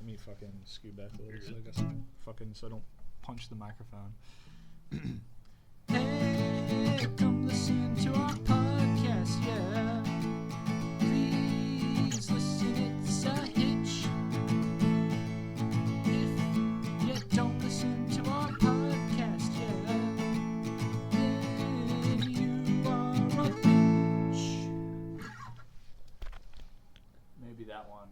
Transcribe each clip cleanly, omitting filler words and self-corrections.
Let me fucking scoot back a little so I don't punch the microphone. Hey, come listen to our podcast, yeah. Please listen, it's a hitch. If you don't listen to our podcast, yeah, then you are a bitch. Maybe that one.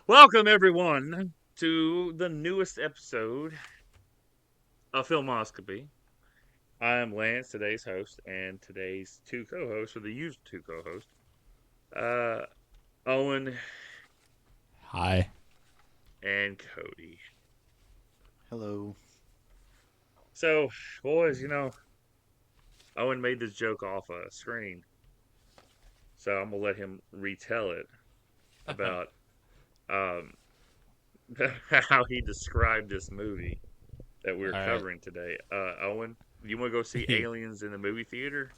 Welcome, everyone, to the newest episode of Filmoscopy. I am Lance, today's host, and today's two co-hosts, or the usual two co-hosts, Owen Hi. and Cody. Hello. So, boys, Owen made this joke off a screen, so I'm going to let him retell it about how he described this movie that we're covering today. Owen, you want to go see Aliens in the movie theater?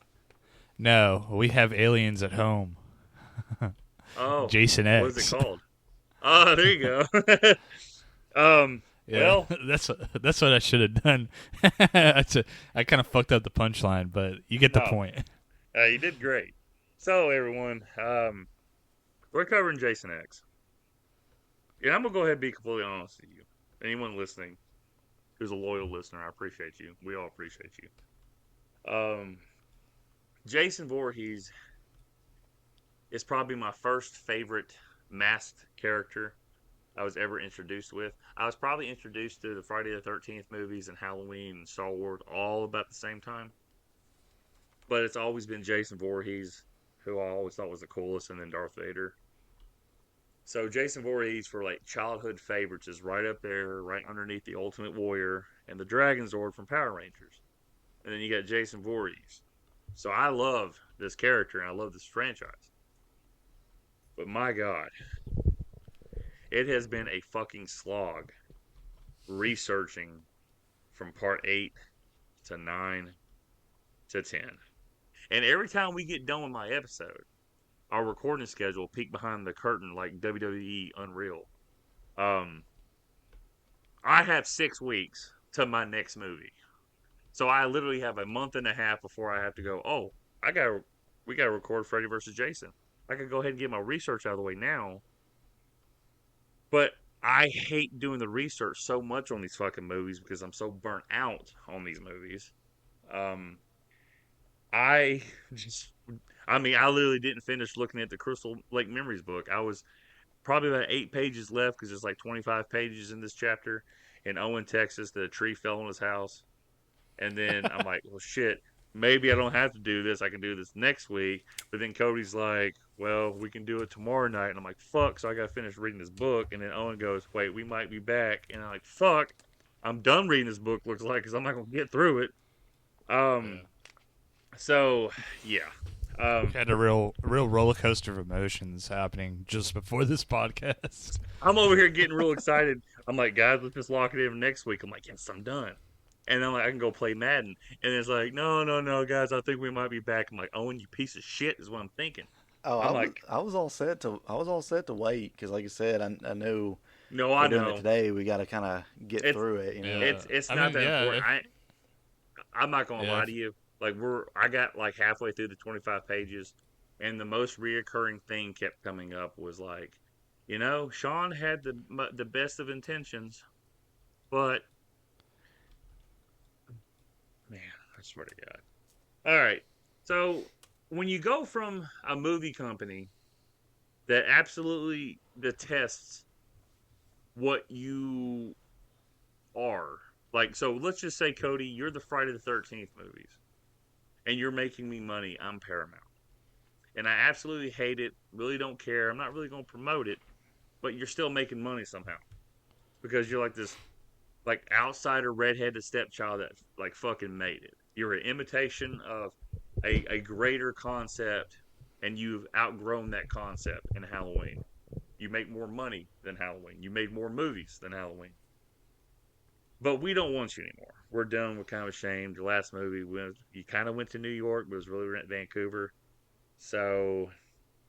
No, we have aliens at home. Oh, Jason X. What is it called? Oh, there you go. Yeah, well, that's what I should have done. I kind of fucked up the punchline, but you get the point. You did great. So, everyone, we're covering Jason X. Yeah, I'm going to go ahead and be completely honest with you. Anyone listening who's a loyal listener, I appreciate you. We all appreciate you. Jason Voorhees is probably my first favorite masked character I was ever introduced with. I was probably introduced to the Friday the 13th movies and Halloween and Star Wars all about the same time. But it's always been Jason Voorhees, who I always thought was the coolest, and then Darth Vader. So Jason Voorhees, for like childhood favorites, is right up there, right underneath the Ultimate Warrior and the Dragon Zord from Power Rangers. And then you got Jason Voorhees. So I love this character and I love this franchise. But my God, it has been a fucking slog researching from part 8 to 9 to 10. And every time we get done with my episode, our recording schedule peek behind the curtain like WWE Unreal. I have 6 weeks to my next movie. So I literally have a month and a half before I have to go, we got to record Freddy vs. Jason. I could go ahead and get my research out of the way now. But I hate doing the research so much on these fucking movies because I'm so burnt out on these movies. I literally didn't finish looking at the Crystal Lake Memories book. I was probably about 8 pages left because there's like 25 pages in this chapter. In Owen, Texas, the tree fell on his house. And then I'm like, well, shit, maybe I don't have to do this. I can do this next week. But then Cody's like, well, we can do it tomorrow night. And I'm like, fuck, so I got to finish reading this book. And then Owen goes, wait, we might be back. And I'm like, fuck, I'm done reading this book, looks like, because I'm not going to get through it. So, yeah. Had a real roller coaster of emotions happening just before this podcast. I'm over here getting real excited. I'm like, guys, let's just lock it in next week. I'm like, yes, I'm done. And I'm like, I can go play Madden. And it's like, no, guys, I think we might be back. I'm like, Owen, you piece of shit is what I'm thinking. Oh, I was all set to wait because, like I said, I know. No, I know. Today we got to kind of get through it. You know, it's not that important. I'm not gonna lie to you. Like I got like halfway through the 25 pages, and the most reoccurring thing kept coming up was like, Sean had the best of intentions, but man, I swear to God. All right, so when you go from a movie company that absolutely detests what you are, like, so let's just say, Cody, you're the Friday the 13th movies. And you're making me money, I'm Paramount. And I absolutely hate it, really don't care, I'm not really going to promote it, but you're still making money somehow. Because you're like this, like, outsider redheaded stepchild that, like, fucking made it. You're an imitation of a greater concept, and you've outgrown that concept in Halloween. You make more money than Halloween. You made more movies than Halloween. But we don't want you anymore. We're done. We're kind of ashamed. Your last movie, you kind of went to New York, but it was really in Vancouver. So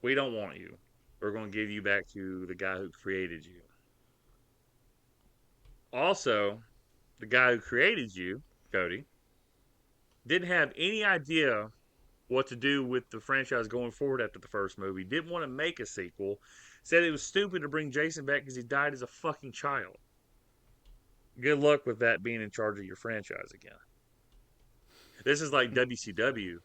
we don't want you. we're going to give you back to the guy who created you. Also, the guy who created you, Cody, didn't have any idea what to do with the franchise going forward after the first movie. Didn't want to make a sequel. Said it was stupid to bring Jason back because he died as a fucking child. Good luck with that being in charge of your franchise again. This is like WCW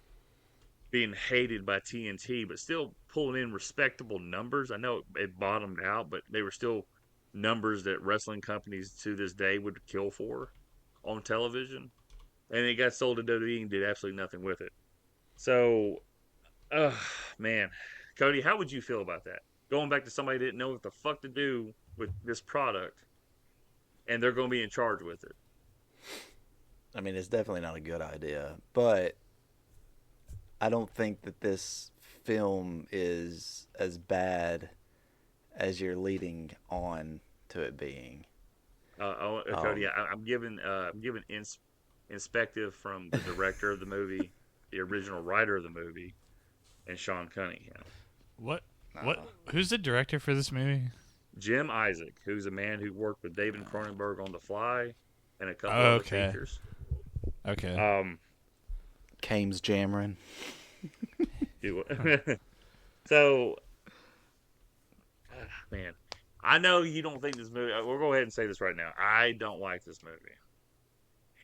being hated by TNT, but still pulling in respectable numbers. I know it bottomed out, but they were still numbers that wrestling companies to this day would kill for on television. And it got sold to WWE and did absolutely nothing with it. So, man. Cody, how would you feel about that? Going back to somebody that didn't know what the fuck to do with this product, and they're going to be in charge with it. I mean, it's definitely not a good idea, but I don't think that this film is as bad as you're leading on to it being. Cody, I'm giving inspective from the director of the movie, the original writer of the movie, and Sean Cunningham. What? Who's the director for this movie? Jim Isaac, who's a man who worked with David Cronenberg on The Fly and a couple other features. Okay. Kames Jamrin. So, man, I know you don't think this movie. We'll go ahead and say this right now. I don't like this movie.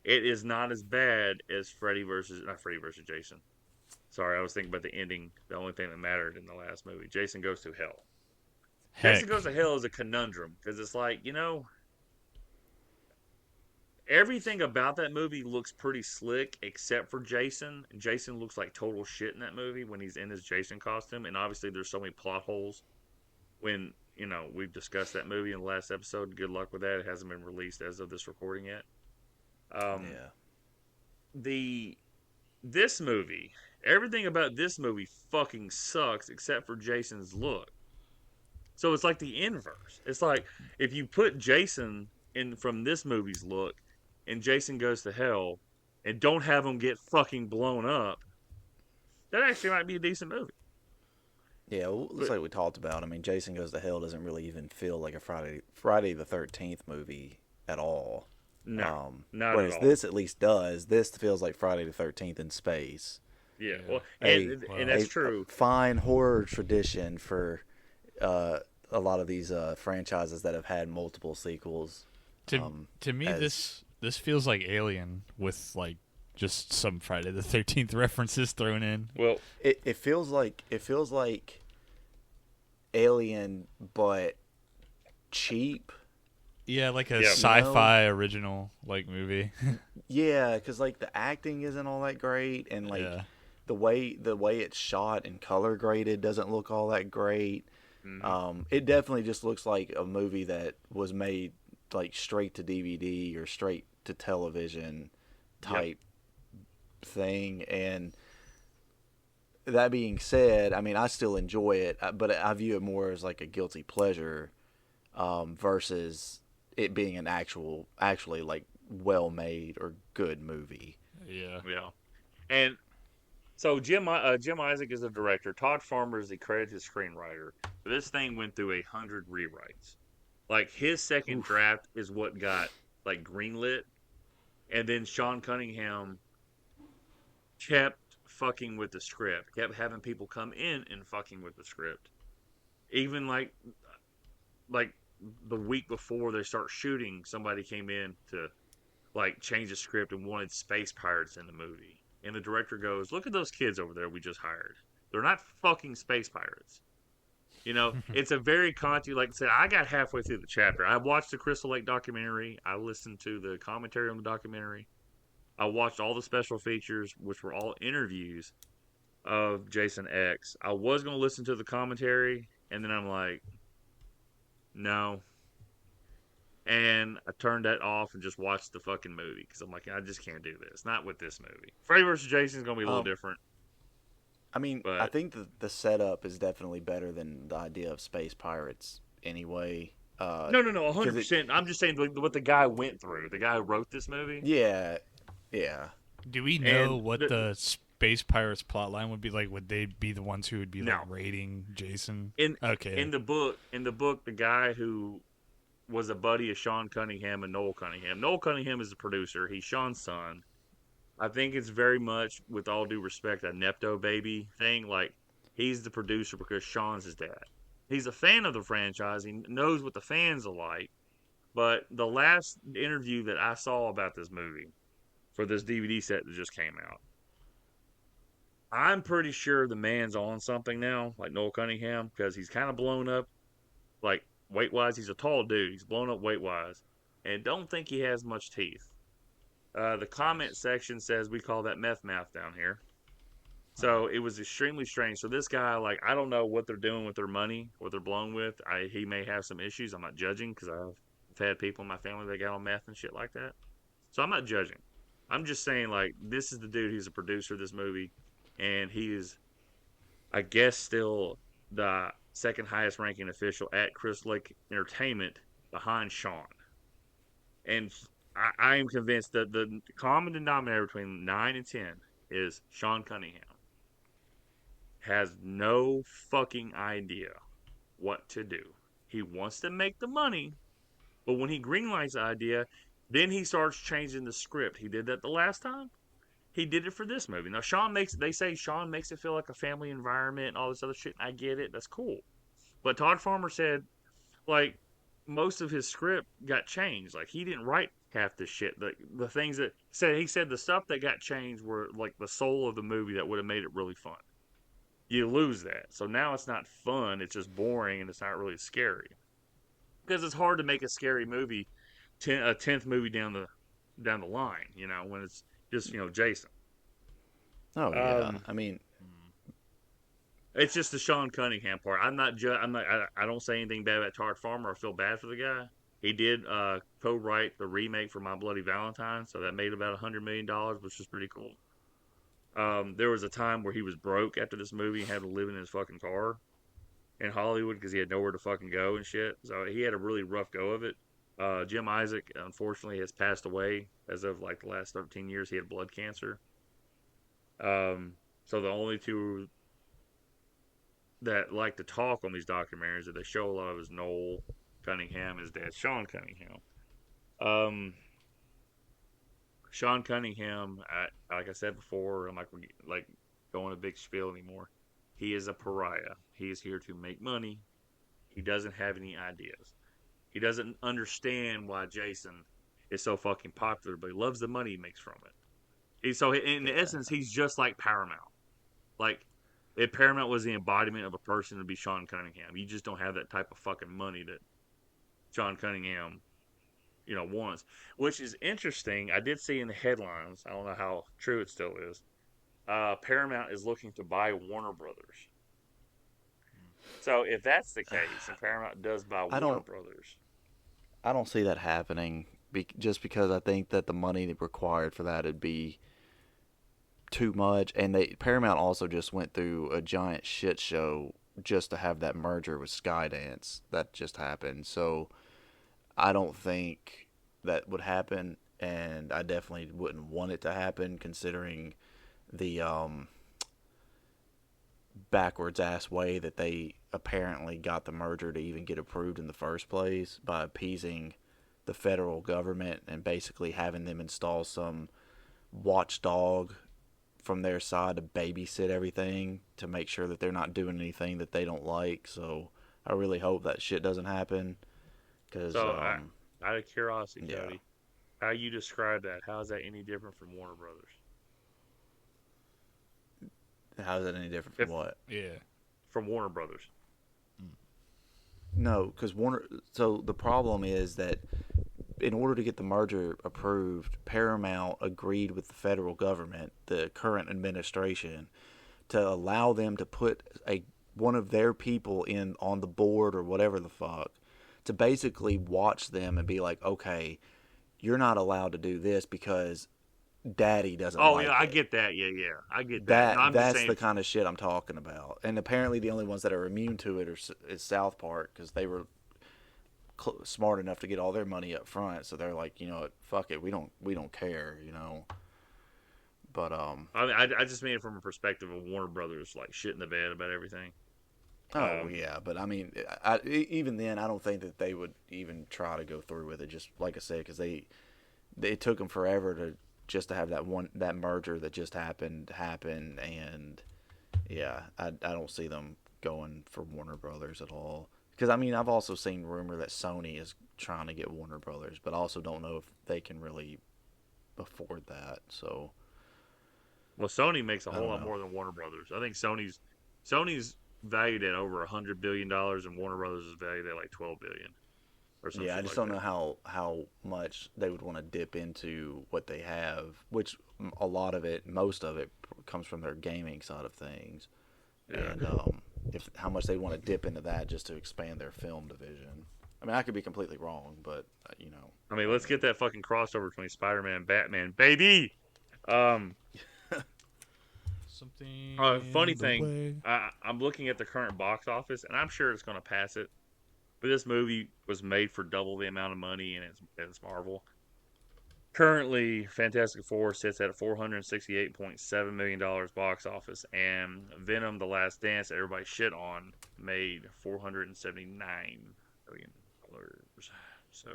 It is not as bad as not Freddy versus Jason. Sorry, I was thinking about the ending. The only thing that mattered in the last movie. Jason Goes to Hell. Heck. Jason Goes to Hell is a conundrum because it's like, everything about that movie looks pretty slick except for Jason. Jason looks like total shit in that movie when he's in his Jason costume. And obviously there's so many plot holes when, we've discussed that movie in the last episode. Good luck with that. It hasn't been released as of this recording yet. This movie, everything about this movie fucking sucks except for Jason's look. So it's like the inverse. It's like if you put Jason in from this movie's look and Jason Goes to Hell and don't have him get fucking blown up, that actually might be a decent movie. Yeah, it's like we talked about. I mean, Jason Goes to Hell doesn't really even feel like a Friday the 13th movie at all. No, not whereas at all. This at least does. This feels like Friday the 13th in space. Yeah, well, and that's true. Fine horror tradition for a lot of these franchises that have had multiple sequels. To me, this feels like Alien with like just some Friday the 13th references thrown in. Well, it feels like Alien, but cheap. Yeah, like a sci-fi original like movie. Yeah, because like the acting isn't all that great, and like the way it's shot and color graded doesn't look all that great. Mm-hmm. It definitely just looks like a movie that was made like straight to DVD or straight to television type thing. And that being said, I mean, I still enjoy it, but I view it more as like a guilty pleasure versus it being an actually like well made or good movie. Yeah. And so Jim Isaac is the director. Todd Farmer is the credited screenwriter. This thing went through 100 rewrites. Like his second draft is what got like greenlit, and then Sean Cunningham kept fucking with the script, kept having people come in and fucking with the script. Even like the week before they start shooting, somebody came in to like change the script and wanted space pirates in the movie. And the director goes, "Look at those kids over there we just hired. They're not fucking space pirates." It's a very like I said, I got halfway through the chapter. I watched the Crystal Lake documentary. I listened to the commentary on the documentary. I watched all the special features, which were all interviews of Jason X. I was going to listen to the commentary, and then I'm like, no. And I turned that off and just watched the fucking movie because I'm like, I just can't do this. Not with this movie. Freddy vs. Jason is going to be a little different. I mean, but I think the setup is definitely better than the idea of space pirates anyway. No, 100%. I'm just saying what the guy went through. The guy who wrote this movie. Yeah. Do we know what the Base Pirates plotline would be like? Would they be the ones who would be No. like raiding Jason? In Okay. the book, the guy who was a buddy of Sean Cunningham and Noel Cunningham. Noel Cunningham is the producer. He's Sean's son. I think it's very much, with all due respect, a Nepto baby thing. Like, he's the producer because Sean's his dad. He's a fan of the franchise. He knows what the fans are like. But the last interview that I saw about this movie for this DVD set that just came out, I'm pretty sure the man's on something now, like Noel Cunningham, because he's kind of blown up, like, weight-wise. He's a tall dude. He's blown up weight-wise. And don't think he has much teeth. The comment section says we call that meth math down here. So it was extremely strange. So this guy, like, I don't know what they're doing with their money, what they're blown with. He may have some issues. I'm not judging because I've had people in my family that got on meth and shit like that. So I'm not judging. I'm just saying, like, this is the dude who's a producer of this movie. And he is, I guess, still the second highest ranking official at Crystal Lake Entertainment behind Sean. And I am convinced that the common denominator between 9 and 10 is Sean Cunningham has no fucking idea what to do. He wants to make the money, but when he greenlights the idea, then he starts changing the script. He did that the last time. He did it for this movie. Now, they say Sean makes it feel like a family environment and all this other shit. And I get it. That's cool. But Todd Farmer said, like, most of his script got changed. Like, he didn't write half the shit. The things that he said the stuff that got changed were like the soul of the movie that would have made it really fun. You lose that. So now it's not fun. It's just boring and it's not really scary. Because it's hard to make a scary movie, a 10th movie down the line, you know, when it's just, you know, Jason. Oh yeah, I mean, it's just the Sean Cunningham part. I don't say anything bad about Todd Farmer. I feel bad for the guy. He did co-write the remake for My Bloody Valentine, so that made about $100 million, which is pretty cool. There was a time where he was broke after this movie and had to live in his fucking car in Hollywood because he had nowhere to fucking go and shit. So he had a really rough go of it. Jim Isaac, unfortunately, has passed away as of like the last 13 years. He had blood cancer. So the only two that like to talk on these documentaries that they show a lot of is Noel Cunningham, his dad, Sean Cunningham. Sean Cunningham, like I said before, I'm like going a big spiel anymore. He is a pariah. He is here to make money. He doesn't have any ideas. He doesn't understand why Jason is so fucking popular, but he loves the money he makes from it. So in essence, he's just like Paramount. Like, if Paramount was the embodiment of a person, it'd be Sean Cunningham. You just don't have that type of fucking money that Sean Cunningham, you know, wants. Which is interesting. I did see in the headlines, I don't know how true it still is, Paramount is looking to buy Warner Brothers. So if that's the case, and Paramount does buy Warner Brothers, I don't see that happening. Just because I think that the money required for that would be too much, and Paramount also just went through a giant shit show just to have that merger with Skydance that just happened. So I don't think that would happen, and I definitely wouldn't want it to happen considering the backwards ass way that they apparently got the merger to even get approved in the first place by appeasing the federal government and basically having them install some watchdog from their side to babysit everything to make sure that they're not doing anything that they don't like. So I really hope that shit doesn't happen. Cause, out of curiosity, yeah. Cody, how you describe that? How is that any different from Warner Brothers? How is that any different from what? Yeah. From Warner Brothers. No, because So the problem is that in order to get the merger approved, Paramount agreed with the federal government, the current administration, to allow them to put one of their people in on the board or whatever the fuck, to basically watch them and be like, okay, you're not allowed to do this because Daddy doesn't. Oh like yeah, I it. get that. Yeah, I get that. No, That's the kind of shit I'm talking about. And apparently, the only ones that are immune to it is South Park because they were smart enough to get all their money up front. So they're like, you know, fuck it, we don't care, you know. But I just mean it from a perspective of Warner Brothers like shit in the bed about everything. Oh yeah, but I mean, even then, I don't think that they would even try to go through with it. Just like I said, because they took them forever to have that merger that just happened happen, and yeah, I don't see them going for Warner Brothers at all. Because I mean, I've also seen rumor that Sony is trying to get Warner Brothers, but I also don't know if they can really afford that. So, well, Sony makes a I whole don't lot know. more than Warner Brothers. I think Sony's valued at over $100 billion, and Warner Brothers is valued at like 12 billion or some Yeah, I shit just like don't that. know how much they would want to dip into what they have, which a lot of it, most of it, comes from their gaming side of things, Yeah. and if how much they want to dip into that just to expand their film division. I mean, I could be completely wrong, but I mean, let's get that fucking crossover between Spider-Man and Batman, baby. Um, Something funny in the thing, way. I'm looking at the current box office, and I'm sure it's going to pass it. But this movie was made for double the amount of money, and it's Marvel. Currently, Fantastic Four sits at $468.7 million box office, and Venom: The Last Dance, that everybody shit on, made $479 million. So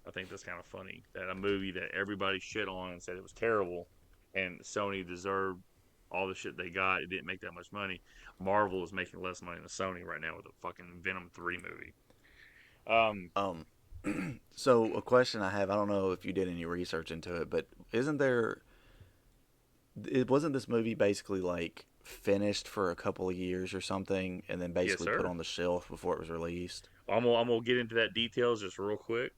I think that's kind of funny that a movie that everybody shit on and said it was terrible, and Sony deserved all the shit they got. It didn't make that much money. Marvel is making less money than Sony right now with a fucking Venom 3 movie. Um, um, so a question I have, I don't know if you did any research into it, but isn't there? It wasn't this movie basically like finished for a couple of years or something, and then yes, basically put sir. on the shelf before it was released? I'm gonna get into that details just real quick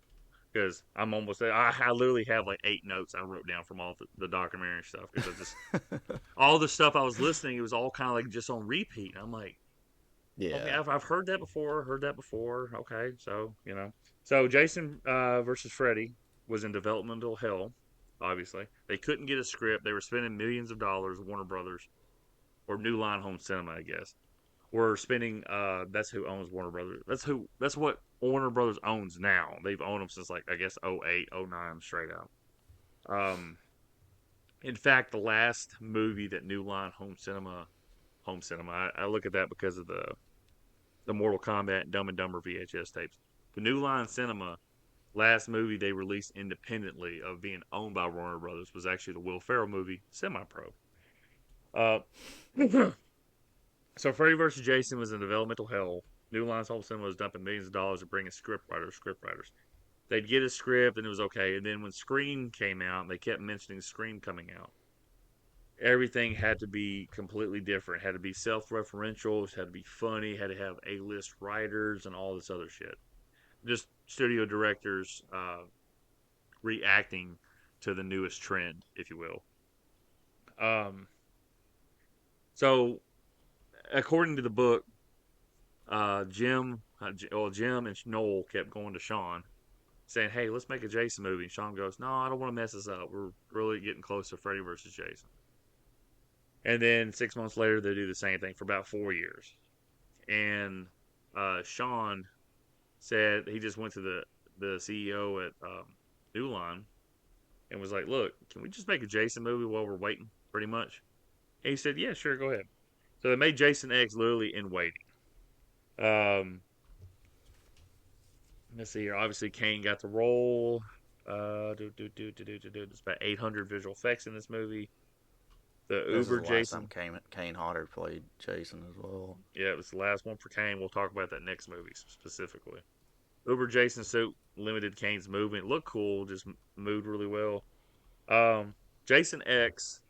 because I'm almost there. I literally have like 8 notes I wrote down from all the documentary stuff because I just all the stuff I was listening, it was all kind of like just on repeat. And I'm like, okay, Yeah. I've heard that before, heard that before. Okay, so so Jason versus Freddy was in developmental hell. Obviously, they couldn't get a script. They were spending millions of dollars. Warner Brothers or New Line Home Cinema, I guess, were spending. That's who owns Warner Brothers. That's what Warner Brothers owns now. They've owned them since like I guess '08, '09, straight out. Um, in fact, the last movie that New Line Home Cinema, I look at that because of the Mortal Kombat Dumb and Dumber VHS tapes. The New Line Cinema last movie they released independently of being owned by Warner Brothers was actually the Will Ferrell movie Semi Pro. Uh, so Freddy vs. Jason was in developmental hell. New Line's Home Cinema was dumping millions of dollars to bring in script writers. They'd get a script and it was okay. And then when Scream came out, they kept mentioning Scream coming out. Everything had to be completely different. It had to be self-referential. It had to be funny. It had to have A-list writers and all this other shit. Just studio directors reacting to the newest trend, if you will. Um, so, according to the book, Jim and Noel kept going to Sean, saying, "Hey, let's make a Jason movie." And Sean goes, "No, I don't want to mess this up. We're really getting close to Freddy versus Jason." And then 6 months later, they do the same thing for about 4 years. And Sean said he just went to the CEO at New Line and was like, "Look, can we just make a Jason movie while we're waiting?" Pretty much. And he said, "Yeah, sure, go ahead." So they made Jason X literally in waiting. Um, let's see here. Obviously, Kane got the role. There's about 800 visual effects in this movie. The This is Uber the last time Jason. Kane Hodder played Jason as well. Yeah, it was the last one for Kane. We'll talk about that next movie specifically. Uber Jason suit limited Kane's movement. Looked cool, just moved really well. Jason X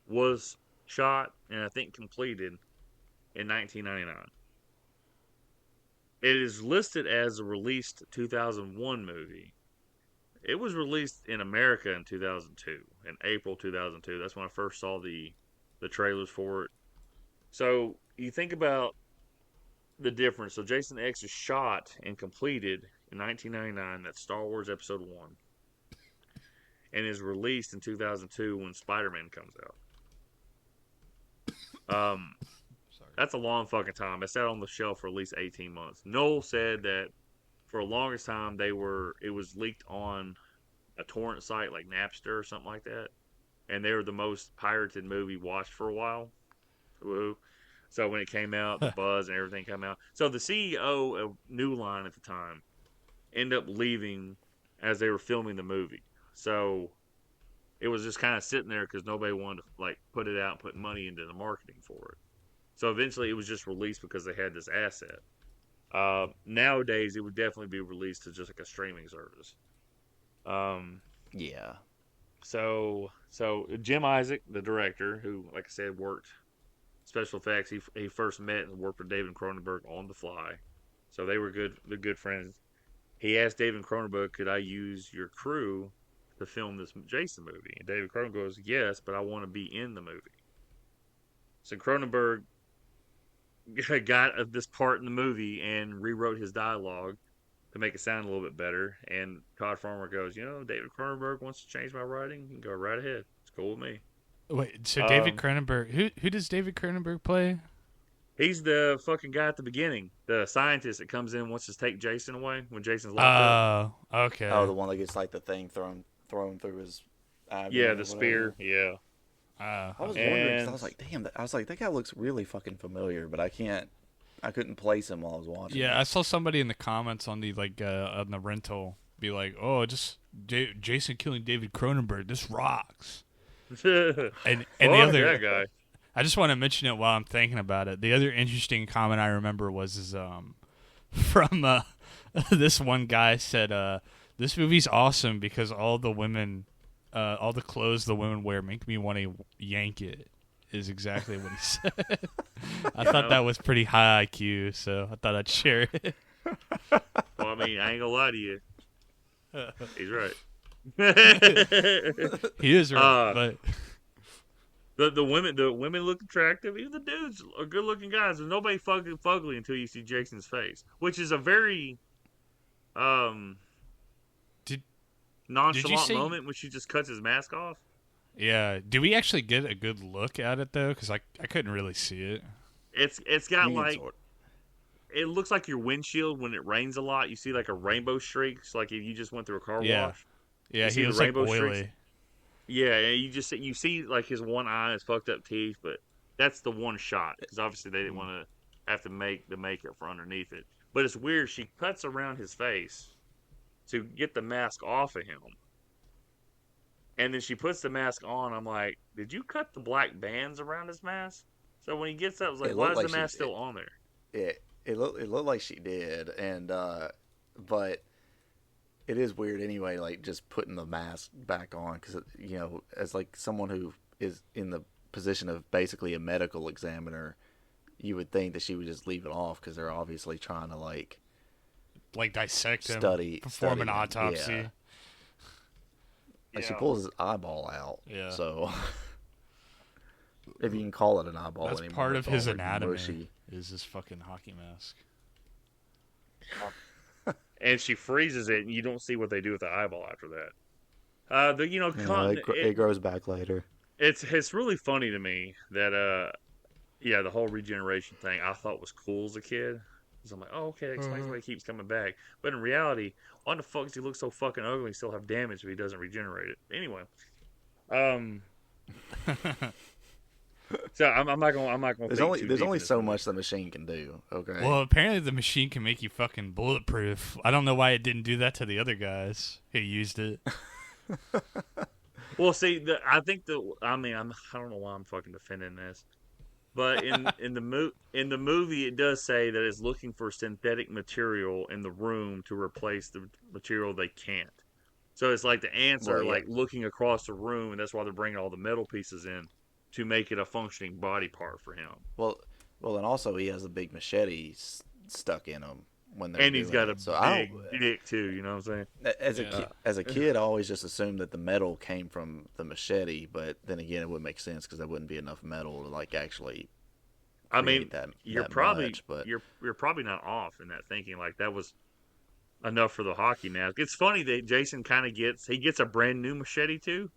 was shot and I think completed in 1999. It is listed as a released 2001 movie. It was released in America in 2002, in April 2002. That's when I first saw the trailers for it. So you think about the difference. So Jason X is shot and completed in 1999. That's Star Wars Episode 1. And is released in 2002 when Spider-Man comes out. Sorry. That's a long fucking time. It sat on the shelf for at least 18 months. Noel said that for the longest time it was leaked on a torrent site like Napster or something like that. and they were the most pirated movie watched for a while. Woo. So when it came out, the buzz and everything came out. So the CEO of New Line at the time ended up leaving as they were filming the movie. So it was just kind of sitting there because nobody wanted to like put it out and put money into the marketing for it. So eventually it was just released because they had this asset. Nowadays it would definitely be released to just like a streaming service. Yeah. So Jim Isaac, the director, who like I said worked special effects, he first met and worked with David Cronenberg on The Fly. So they were good friends. He asked David Cronenberg, "Could I use your crew to film this Jason movie?" And David Cronenberg goes, "Yes, but I want to be in the movie." So Cronenberg got this part in the movie and rewrote his dialogue to make it sound a little bit better. And Todd Farmer goes, David Cronenberg wants to change my writing. You can go right ahead. It's cool with me. Wait, so David Cronenberg, who does David Cronenberg play? He's the fucking guy at the beginning, the scientist that comes in and wants to take Jason away when Jason's locked up. Oh, okay. Oh, the one that gets like the thing thrown through his eye. Yeah, the spear. Yeah. I was wondering, 'cause I was like, damn, that guy looks really fucking familiar, but I couldn't place him while I was watching. Yeah, I saw somebody in the comments on the on the rental be like, "Oh, just Jason killing David Cronenberg. This rocks." and the other that guy. I just want to mention it while I'm thinking about it. The other interesting comment I remember was from this one guy said, "This movie's awesome because all the clothes the women wear make me want to yank it." Is exactly what he said. I thought that was pretty high IQ, so I thought I'd share it. Well, I mean, I ain't gonna lie to you. He's right. He is right, but the women look attractive. Even the dudes are good looking guys. There's nobody fucking fugly until you see Jason's face, which is a very nonchalant moment when she just cuts his mask off. Yeah. Do we actually get a good look at it though? Because I couldn't really see it. It's got like it looks like your windshield when it rains a lot. You see like a rainbow streaks, like if you just went through a car wash. Yeah, he looks like oily. Yeah, and you see like his one eye, his fucked up teeth, but that's the one shot because obviously they didn't want to have to make the makeup for underneath it. But it's weird. She cuts around his face to get the mask off of him. And then she puts the mask on. I'm like, did you cut the black bands around his mask? So when he gets up, I was like, why is the mask still on there? It looked like she did, and but it is weird anyway. Like just putting the mask back on because as like someone who is in the position of basically a medical examiner, you would think that she would just leave it off because they're obviously trying to like dissect him, study perform an autopsy. Yeah. Like she pulls his eyeball out. Yeah. So if you can call it an eyeball that's anymore. Part of his anatomy mushy. Is this fucking hockey mask. And she freezes it, and you don't see what they do with the eyeball after that. It grows back later. It's really funny to me that the whole regeneration thing I thought was cool as a kid. So I'm like, oh, okay, that explains why he keeps coming back. But in reality, why the fuck does he look so fucking ugly and still have damage if he doesn't regenerate it? Anyway, so I'm not gonna. There's only so much the machine can do. Okay. Well, apparently the machine can make you fucking bulletproof. I don't know why it didn't do that to the other guys who used it. Well, see, I don't know why I'm fucking defending this. But in the movie, it does say that it's looking for synthetic material in the room to replace the material they can't. So it's like the ants are like looking across the room, and that's why they're bringing all the metal pieces in to make it a functioning body part for him. Well, and also he has a big machete stuck in him when they're. And he's got it. a big dick too. You know what I'm saying? As a kid, I always just assumed that the metal came from the machete, but then again, it would make sense because there wouldn't be enough metal to like actually. I mean, you're probably not off in that thinking. Like that was enough for the hockey mask. It's funny that Jason kind of gets a brand new machete too.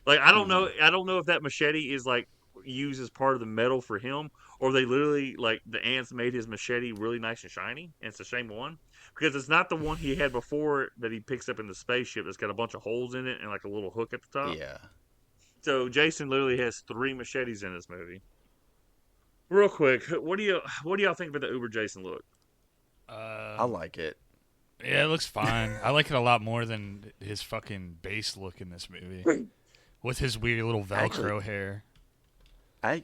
Like I don't know if that machete is like used as part of the metal for him, or they literally like the ants made his machete really nice and shiny, and it's the same one because it's not the one he had before that he picks up in the spaceship that's got a bunch of holes in it and like a little hook at the top. Yeah. So Jason literally has 3 machetes in this movie. Real quick, what do y'all think about the Uber Jason look? I like it. Yeah, it looks fine. I like it a lot more than his fucking base look in this movie. With his weird little Velcro hair.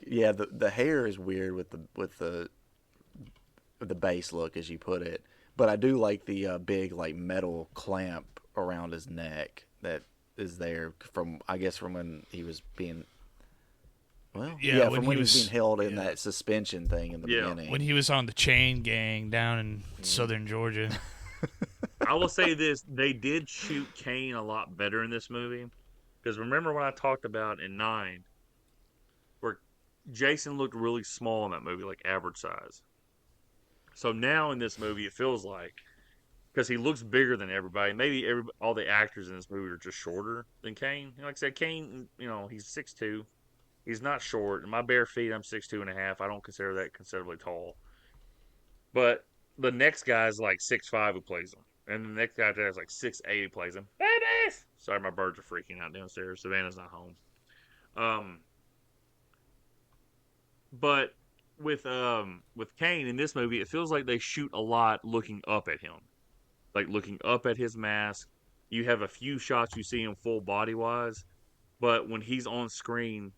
Yeah, the hair is weird with the base look, as you put it. But I do like the big like metal clamp around his neck that is there from when he was being. Well, yeah, from when he was being held in that suspension thing in the beginning. When he was on the chain gang down in southern Georgia. I will say this: they did shoot Kane a lot better in this movie. Because remember when I talked about in 9, where Jason looked really small in that movie, like average size. So now in this movie, it feels like, because he looks bigger than everybody. Maybe all the actors in this movie are just shorter than Kane. Like I said, Kane, he's 6'2". He's not short. In my bare feet, I'm 6'2.5". I don't consider that considerably tall. But the next guy's like 6'5" who plays him. And the next guy there is like 6'8" who plays him. Babies! Sorry, my birds are freaking out downstairs. Savannah's not home. But with Kane in this movie, it feels like they shoot a lot looking up at him. Like looking up at his mask. You have a few shots you see him full body-wise. But when he's on screen,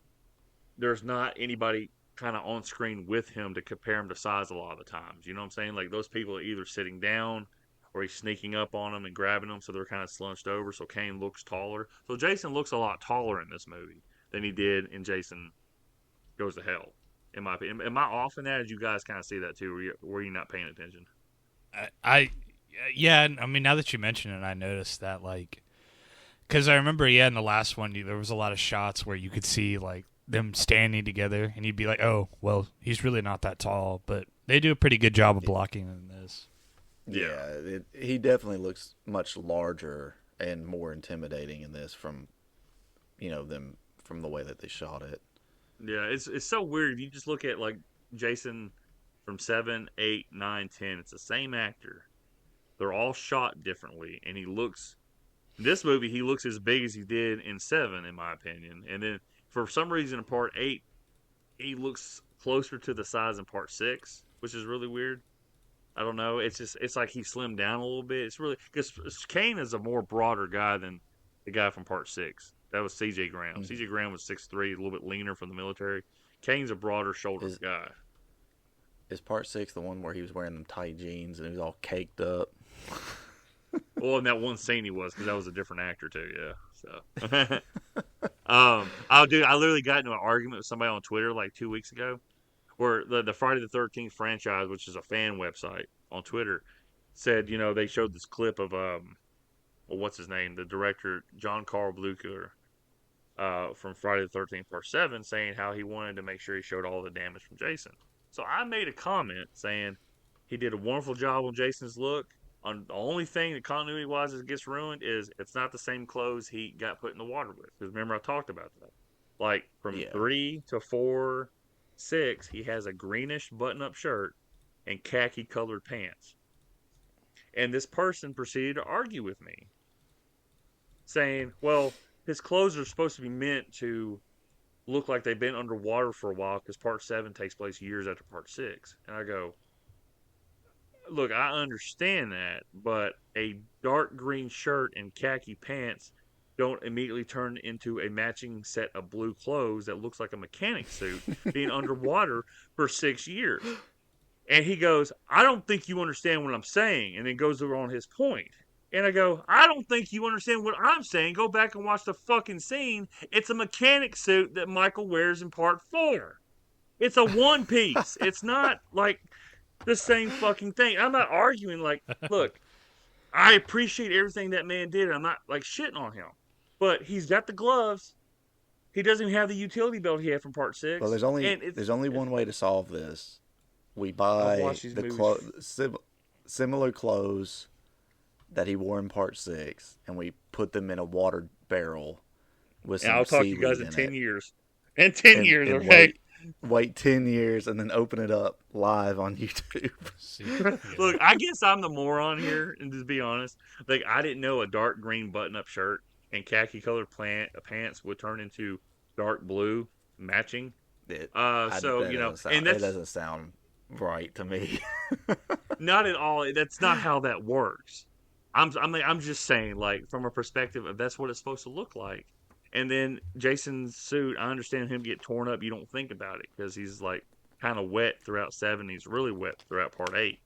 there's not anybody kind of on screen with him to compare him to size a lot of the times. You know what I'm saying? Like those people are either sitting down or he's sneaking up on them and grabbing them, so they're kind of slunched over, so Kane looks taller. So Jason looks a lot taller in this movie than he did in Jason Goes to Hell, in my opinion. Am I off in that? Did you guys kind of see that too? Were you not paying attention? Yeah, I mean, now that you mention it, I noticed that, like, because I remember, in the last one, there was a lot of shots where you could see, like, them standing together, and you'd be like, oh, well, he's really not that tall, but they do a pretty good job of blocking in this. Yeah, he definitely looks much larger and more intimidating in this from the way that they shot it. Yeah, it's so weird. You just look at like Jason from 7, 8, 9, 10. It's the same actor. They're all shot differently, and in this movie he looks as big as he did in 7, in my opinion. And then for some reason in Part 8, he looks closer to the size in Part 6, which is really weird. I don't know. It's like he slimmed down a little bit. It's really because Kane is a more broader guy than the guy from Part 6. That was C.J. Graham. Mm-hmm. C.J. Graham was 6'3", a little bit leaner from the military. Kane's a broader shouldered guy. Is Part 6 the one where he was wearing them tight jeans and he was all caked up? Well, in that one scene he was, because that was a different actor too. Yeah. So, I literally got into an argument with somebody on Twitter like 2 weeks ago, where the Friday the 13th franchise, which is a fan website on Twitter, said they showed this clip of what's his name, the director John Carl Blucher from Friday the 13th Part 7, saying how he wanted to make sure he showed all the damage from Jason. So I made a comment saying he did a wonderful job on Jason's look. The only thing that continuity-wise that gets ruined is it's not the same clothes he got put in the water with. Because remember I talked about that. Like from 3 to 4, 6, he has a greenish button-up shirt and khaki-colored pants. And this person proceeded to argue with me, saying, well, his clothes are supposed to be meant to look like they've been underwater for a while because Part 7 takes place years after Part 6. And I go, look, I understand that, but a dark green shirt and khaki pants don't immediately turn into a matching set of blue clothes that looks like a mechanic suit being underwater for 6 years. And he goes, I don't think you understand what I'm saying, and then goes over on his point. And I go, I don't think you understand what I'm saying. Go back and watch the fucking scene. It's a mechanic suit that Michael wears in Part 4. It's a one piece. It's not like the same fucking thing. I'm not arguing like, look, I appreciate everything that man did. I'm not like shitting on him. But he's got the gloves. He doesn't even have the utility belt he had from Part 6. Well, there's only one way to solve this. We buy the similar clothes that he wore in Part 6, and we put them in a water barrel with some I'll talk to you guys in 10 years. In 10 years, and okay? Wait 10 years and then open it up live on YouTube. Look, I guess I'm the moron here, and to be honest, like I didn't know a dark green button-up shirt and khaki-colored pants would turn into dark blue matching. It, So that you know, doesn't sound, and it that's doesn't sound right to me. not at all. That's not how that works. I'm just saying, like, from a perspective of that's what it's supposed to look like. And then Jason's suit, I understand him get torn up. You don't think about it because he's like kind of wet throughout 7. He's really wet throughout part 8.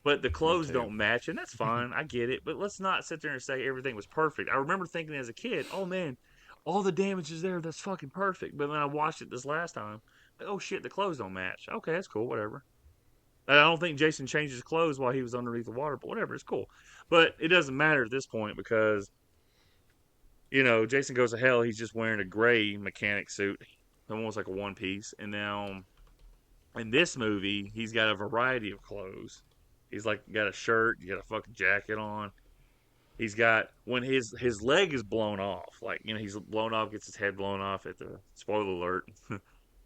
But the Me clothes too. don't match, and that's fine. I get it. But let's not sit there and say everything was perfect. I remember thinking as a kid, oh man, all the damage is there. That's fucking perfect. But then I watched it this last time. Like, oh shit, the clothes don't match. Okay, that's cool. Whatever. I don't think Jason changed his clothes while he was underneath the water, but whatever, it's cool. But it doesn't matter at this point because, you know, Jason Goes to Hell, he's just wearing a gray mechanic suit, almost like a one piece. And now in this movie, he's got a variety of clothes. He's like got a shirt, you got a fucking jacket on. He's got when his leg is blown off, like you know, he's blown off, gets his head blown off at the spoiler alert,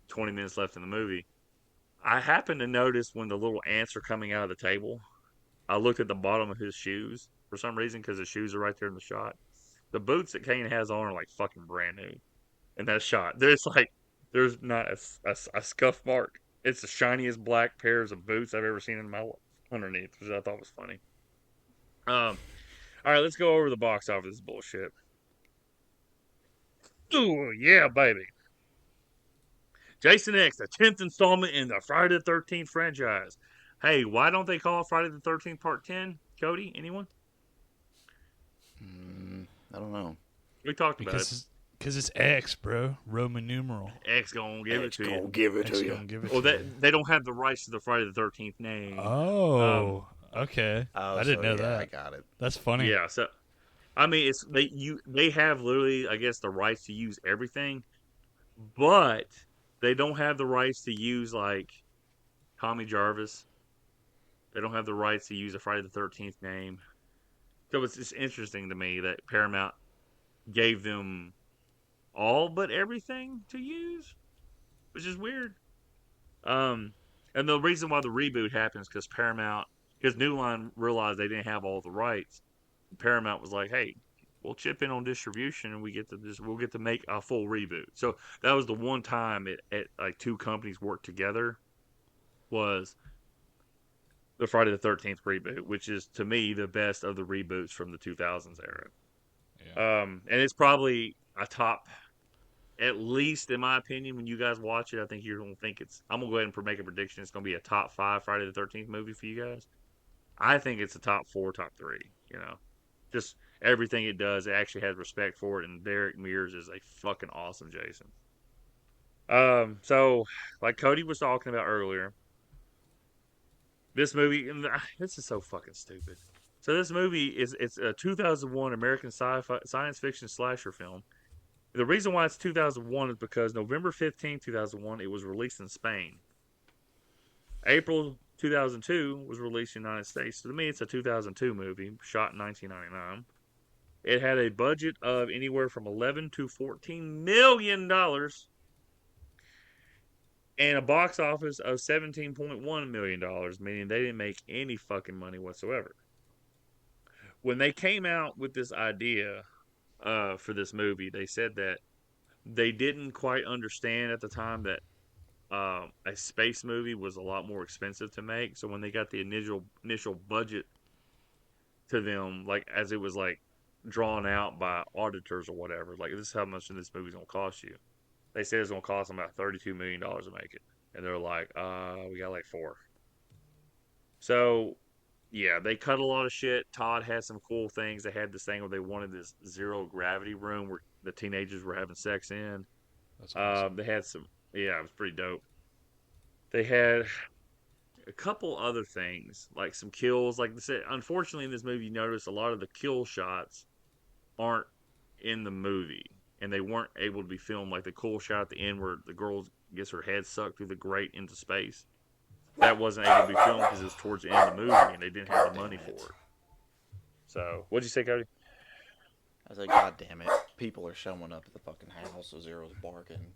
20 minutes left in the movie. I happened to notice when the little ants are coming out of the table. I looked at the bottom of his shoes for some reason because his shoes are right there in the shot. The boots that Kane has on are like fucking brand new in that shot. There's not a scuff mark. It's the shiniest black pairs of boots I've ever seen in my life underneath, which I thought was funny. All right, let's go over the box office. This is bullshit. Ooh, yeah, baby. Jason X, the 10th installment in the Friday the 13th franchise. Hey, why don't they call it Friday the 13th Part 10? Cody, anyone? I don't know. We talked about it. Because it's X, bro. Roman numeral. X gonna give it to you. Give it X to you. gonna give it Well, to you. they don't have the rights to the Friday the 13th name. Oh, okay. Oh, I didn't know yeah, that. I got it. That's funny. Yeah, so I mean, they have literally, I guess, the rights to use everything, but they don't have the rights to use like Tommy Jarvis. They don't have the rights to use a Friday the 13th name. So it's just interesting to me that Paramount gave them all but everything to use, which is weird. And the reason why the reboot happens because New Line realized they didn't have all the rights. Paramount was like, "Hey, we'll chip in on distribution, and we'll get to make a full reboot." So that was the one time it like two companies worked together was the Friday the 13th reboot, which is to me the best of the reboots from the 2000s era. Yeah. And it's probably a top, at least in my opinion, when you guys watch it, I think you're gonna think I'm gonna go ahead and make a prediction. It's gonna be a top 5 Friday the 13th movie for you guys. I think it's a top 4, top 3. You know, just everything it does, it actually has respect for it, and Derek Mears is a fucking awesome Jason. So like Cody was talking about earlier, this movie, and this is so fucking stupid. So this movie it's a 2001 American sci-fi science fiction slasher film. The reason why it's 2001 is because November 15, 2001, it was released in Spain. April 2002 was released in the United States. So to me, it's a 2002 movie shot in 1999. It had a budget of anywhere from $11 to $14 million and a box office of $17.1 million, meaning they didn't make any fucking money whatsoever. When they came out with this idea for this movie, they said that they didn't quite understand at the time that a space movie was a lot more expensive to make. So when they got the initial budget to them, like as it was like drawn out by auditors or whatever, like this is how much this movie's gonna cost you. They said it's gonna cost them about $32 million to make it, and they're like, we got like 4. So yeah, they cut a lot of shit. Todd had some cool things. They had this thing where they wanted this zero gravity room where the teenagers were having sex in. That's awesome. They had some, yeah, it was pretty dope. They had a couple other things, like some kills. Like I said, unfortunately, in this movie, you notice a lot of the kill shots aren't in the movie, and they weren't able to be filmed. Like the cool shot at the end where the girl gets her head sucked through the grate into space. That wasn't able to be filmed because it was towards the end of the movie, and they didn't have the money for it. So, what'd you say, Cody? I was like, God damn it. People are showing up at the fucking house, so Zero's barking.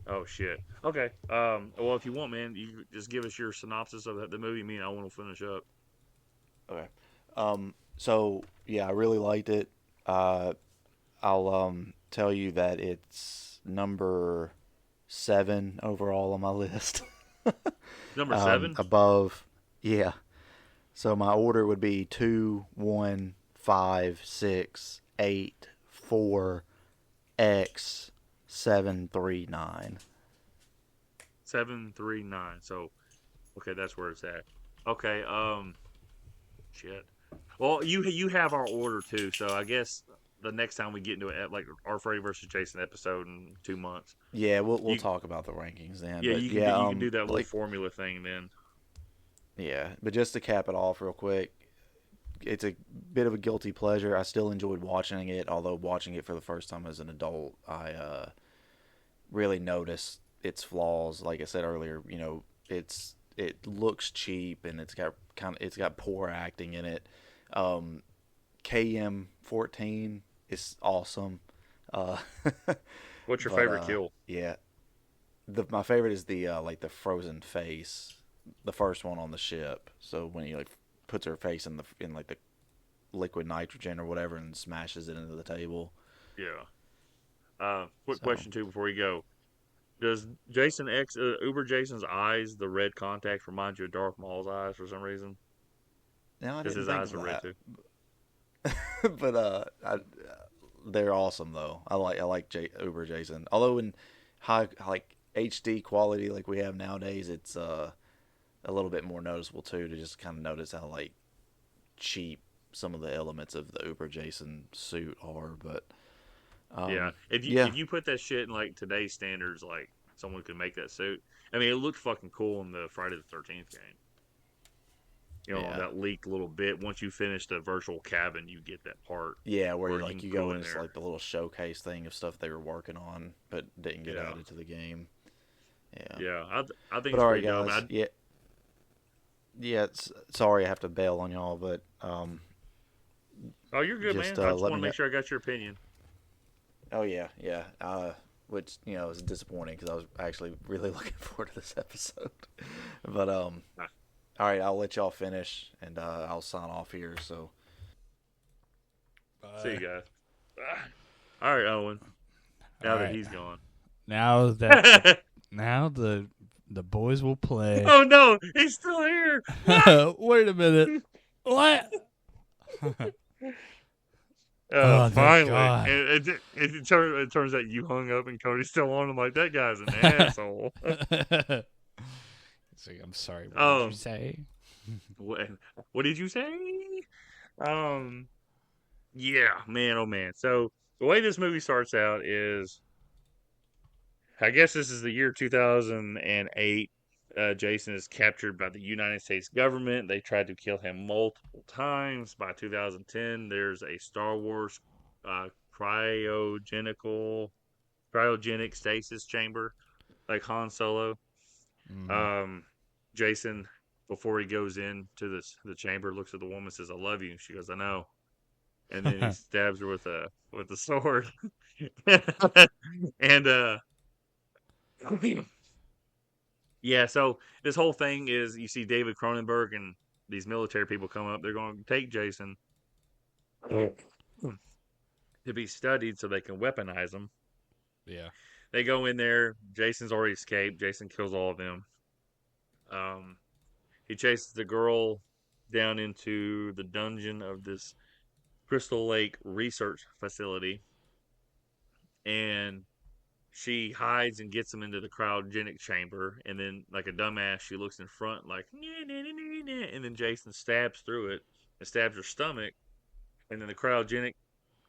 Oh, shit. Okay. Well, if you want, man, you just give us your synopsis of the movie. Me and I want to finish up. Okay. So, yeah, I really liked it. I'll tell you that it's number 7 overall on my list. Number 7? Above, yeah. So my order would be 2, 1, 5, 6, 8, 4, X, 7, 3, 9. 7, 3, 9. So, okay, that's where it's at. Okay, shit. Well, you have our order too, so I guess the next time we get into it, like our Freddy versus Jason episode in 2 months. Yeah, we'll talk about the rankings then. Yeah, But you can do that little formula thing then. Yeah, but just to cap it off real quick, it's a bit of a guilty pleasure. I still enjoyed watching it, although watching it for the first time as an adult, I really noticed its flaws. Like I said earlier, it looks cheap and it's got poor acting in it. KM14 is awesome. What's your favorite kill? Yeah, my favorite is the the frozen face, the first one on the ship. So when he puts her face in the liquid nitrogen or whatever and smashes it into the table. Yeah. Quick question too before you go. Does Jason X Uber Jason's eyes, the red contact, remind you of Darth Maul's eyes for some reason? No, I didn't didn't his think eyes of are red that. too. But they're awesome though. I like Uber Jason. Although in high HD quality like we have nowadays, it's a little bit more noticeable too, to just kind of notice how cheap some of the elements of the Uber Jason suit are. But if you put that shit in today's standards, someone could make that suit. I mean, it looked fucking cool in the Friday the 13th game. That leaked little bit. Once you finish the virtual cabin, you get that part. Yeah, where you go in, it's there. the little showcase thing of stuff they were working on, but didn't get added to the game. Yeah, I think but it's all pretty right, guys. dumb. Yeah. Sorry, I have to bail on y'all, but oh, you're good, man. I just want to make sure I got your opinion. Oh yeah. Which is disappointing because I was actually really looking forward to this episode. But all right, I'll let y'all finish and I'll sign off here. So, see you guys. All right, Owen. Now that he's gone. Now that the boys will play. Oh no, he's still here. Wait a minute. What? Finally, it turns out you hung up and Cody's still on. I'm like, that guy's an asshole. It's I'm sorry. What did you say? What did you say? Yeah, man, oh man. So the way this movie starts out is, I guess this is the year 2008. Jason is captured by the United States government. They tried to kill him multiple times. By 2010, there's a Star Wars cryogenic stasis chamber, like Han Solo. Mm. Jason, before he goes into the chamber, looks at the woman and says, "I love you." She goes, "I know." And then he stabs her with a sword. And yeah, so this whole thing is, you see David Cronenberg and these military people come up. They're going to take Jason to be studied so they can weaponize him. Yeah. They go in there. Jason's already escaped. Jason kills all of them. He chases the girl down into the dungeon of this Crystal Lake research facility. And she hides and gets him into the cryogenic chamber, and then, like a dumbass, she looks in front like, and then Jason stabs through it and stabs her stomach, and then the cryogenic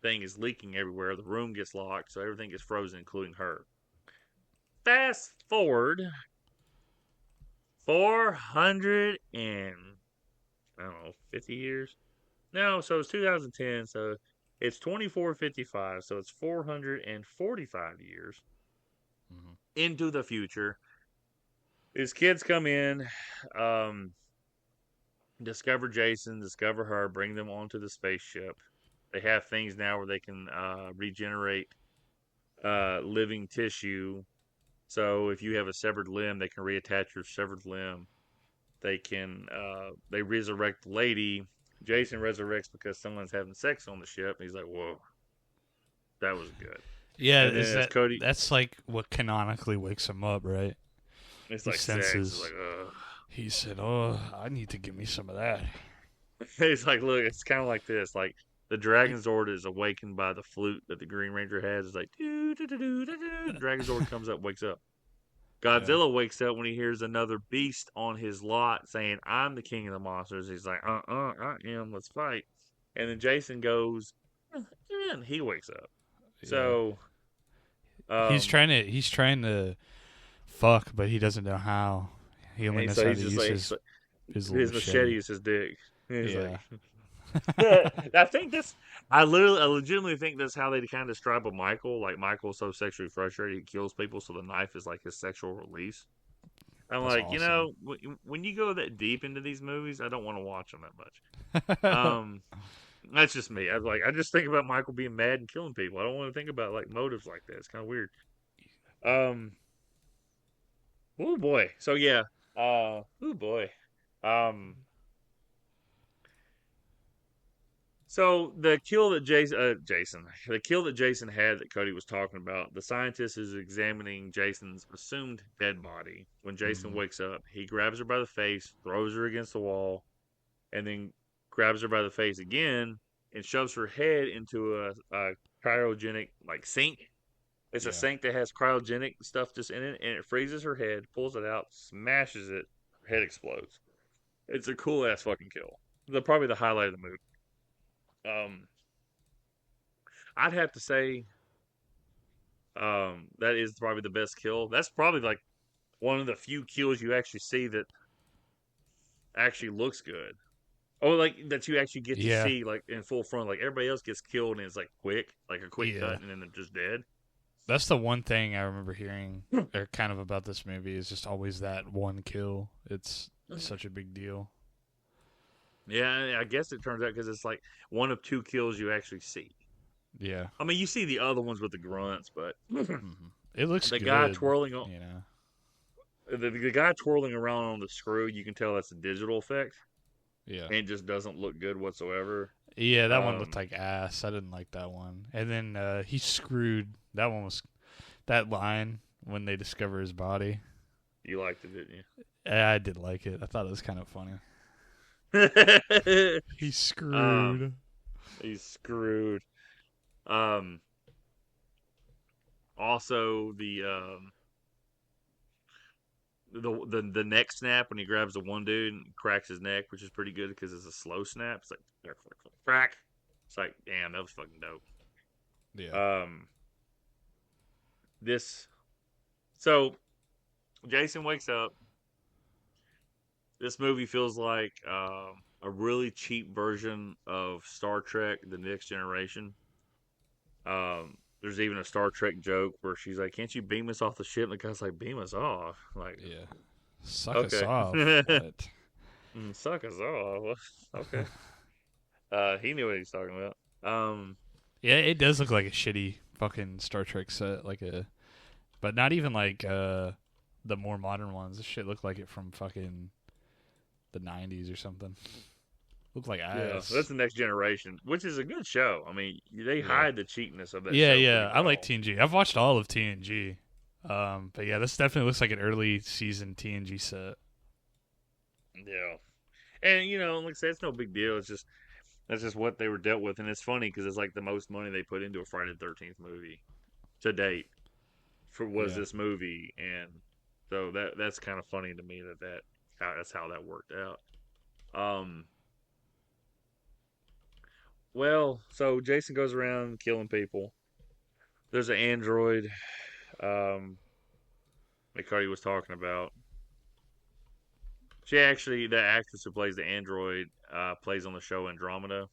thing is leaking everywhere. The room gets locked, so everything gets frozen, including her. Fast forward 400 and, I don't know, 50 years? No, so it's 2010, so it's 2455, so it's 445 years into the future. These kids come in, discover Jason, discover her, bring them onto the spaceship. They have things now where they can regenerate living tissue. So if you have a severed limb, they can reattach your severed limb. They can they resurrect the lady. Jason resurrects because someone's having sex on the ship. He's like, whoa, that was good. Yeah, And then is as that Cody, that's like what canonically wakes him up, right? it's He like sex. senses. It's like, He said, "Oh, I need to give me some of that." it's like, look, it's kind of like this. Like the Dragon Zord is awakened by the flute that the Green Ranger has. It's like, doo, doo, doo, doo, doo, doo. The Dragon Zord comes up, wakes up. Godzilla wakes up when he hears another beast on his lot saying, "I'm the king of the monsters." He's like, I am. Let's fight. And then Jason goes, and he wakes up. Yeah. So, He's trying to fuck, but he doesn't know how. He only and knows so how he's to just use like, his his little machete is his dick. And he's Yeah. like, I think this. I legitimately think that's how they kind of describe a Michael. Like Michael's so sexually frustrated, he kills people, so the knife is like his sexual release. I'm That's like, awesome. when you go that deep into these movies, I don't want to watch them that much. That's just me. I just think about Michael being mad and killing people. I don't want to think about like motives like that. It's kind of weird. Um, oh boy. So yeah. Oh boy. Um, So the kill that the kill that Jason had that Cody was talking about, the scientist is examining Jason's assumed dead body. When Jason Mhm. wakes up, he grabs her by the face, throws her against the wall, and then grabs her by the face again and shoves her head into a cryogenic like sink. It's a Yeah. sink that has cryogenic stuff just in it, and it freezes her head, pulls it out, smashes it, her head explodes. It's a cool ass fucking kill. Probably the highlight of the movie. Um, I'd have to say that is probably the best kill. That's probably like one of the few kills you actually see that actually looks good. Or like that you actually get to Yeah. see like in full front. Like everybody else gets killed and it's like quick, like a quick Yeah. cut, and then they're just dead. That's the one thing I remember hearing or kind of about this movie is just always that one kill. It's such a big deal. Yeah, I guess it turns out because it's like one of two kills you actually see. Yeah. I mean, you see the other ones with the grunts, but Hmm. It looks the good, guy twirling on you know. the guy twirling around on the screw, you can tell that's a digital effect, Yeah. and it just doesn't look good whatsoever. Yeah, that one looked Um, like ass. I didn't like that one. And then he screwed. That one was that line when they discover his body. you liked it, didn't I did like it. I thought it was kind of funny. you? He's um, screwed. he's screwed. Um, also the neck snap when he grabs the one dude and cracks his neck, which is pretty good because it's a slow snap. It's like crack. It's like damn, that was fucking dope. Yeah. Um, this so Jason wakes up. This movie feels like a really cheap version of Star Trek: The Next Generation. There's even a Star Trek joke where she's like, "Can't you beam us off the ship?" And the guy's like, "Beam us off." Like, Yeah. Suck us okay, off. What? suck us off. Okay. He knew what he's talking about. Yeah, it does look like a shitty fucking Star Trek set, but not even like the more modern ones. This shit looked like it from fucking the '90s or something. Looked like yeah, ass. that's the Next Generation, which is a good show. I mean, they Yeah. hide the cheapness of that Yeah, show yeah. pretty I like well. TNG. I've watched all of TNG. But yeah, this definitely looks like an early season TNG set. Yeah, and like I said, it's no big deal. It's just that's just what they were dealt with, and it's funny because it's like the most money they put into a Friday the 13th movie to date was Yeah. this movie, and so that's kind of funny to me that's how that worked out. Um, well, so Jason goes around killing people. There's an android um, that Cody was talking about. She actually, the actress who plays the android, plays on the show Andromeda.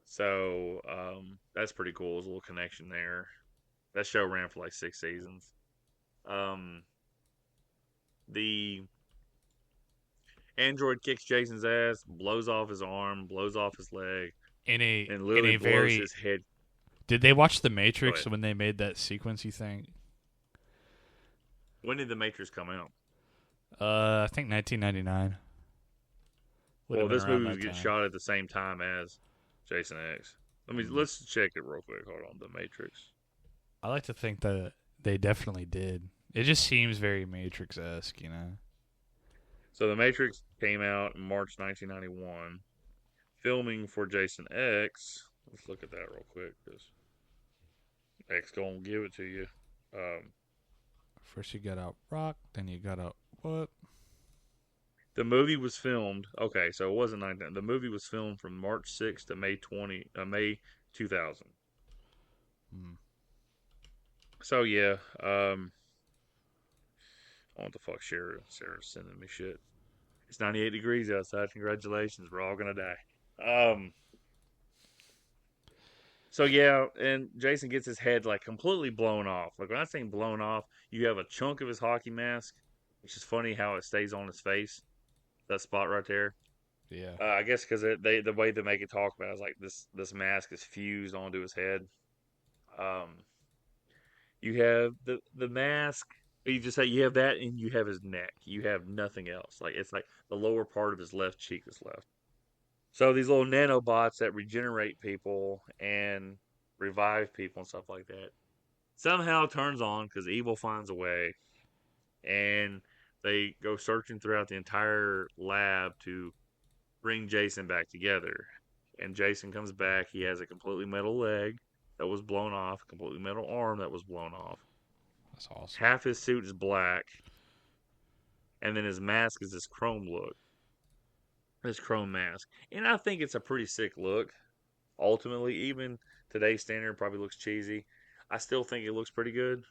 So that's pretty cool. There's a little connection there. That show ran for like 6 seasons. Um, the android kicks Jason's ass, blows off his arm, blows off his leg, In and in literally a blows very his head. Did they watch The Go Matrix ahead. when they made that sequence, you think? When did The Matrix come out? I think 1999. Would Well, have been this around movie was that getting time. shot at the same time as Jason X. Let's check it real quick. Hold on, The Matrix. I like to think that they definitely did. It just seems very Matrix-esque, you know. So The Matrix came out in March 1991. Filming for Jason X. Let's look at that real quick because X gonna give it to you. Um, First you got out Rock, then you got out what? the movie was filmed. Okay, so it wasn't 19. The movie was filmed from March 6th to May 2000. Hmm. So yeah, what the fuck, Sarah's sending me shit. It's 98 degrees outside. Congratulations, we're all gonna die. So yeah, and Jason gets his head like completely blown off. Like when I say blown off, you have a chunk of his hockey mask, which is funny how it stays on his face. That spot right there. Yeah. I guess because the way they make it talk about it is like this mask is fused onto his head. Um, you have the mask. You just say you have that, and you have his neck. You have nothing else. Like it's like the lower part of his left cheek is left. So these little nanobots that regenerate people and revive people and stuff like that somehow turns on because evil finds a way, and they go searching throughout the entire lab to bring Jason back together. And Jason comes back. He has a completely metal leg that was blown off, a completely metal arm that was blown off. That's awesome. Half his suit is black, and then his mask is this chrome look, this chrome mask. And I think it's a pretty sick look. Ultimately, even today's standard probably looks cheesy. I still think it looks pretty good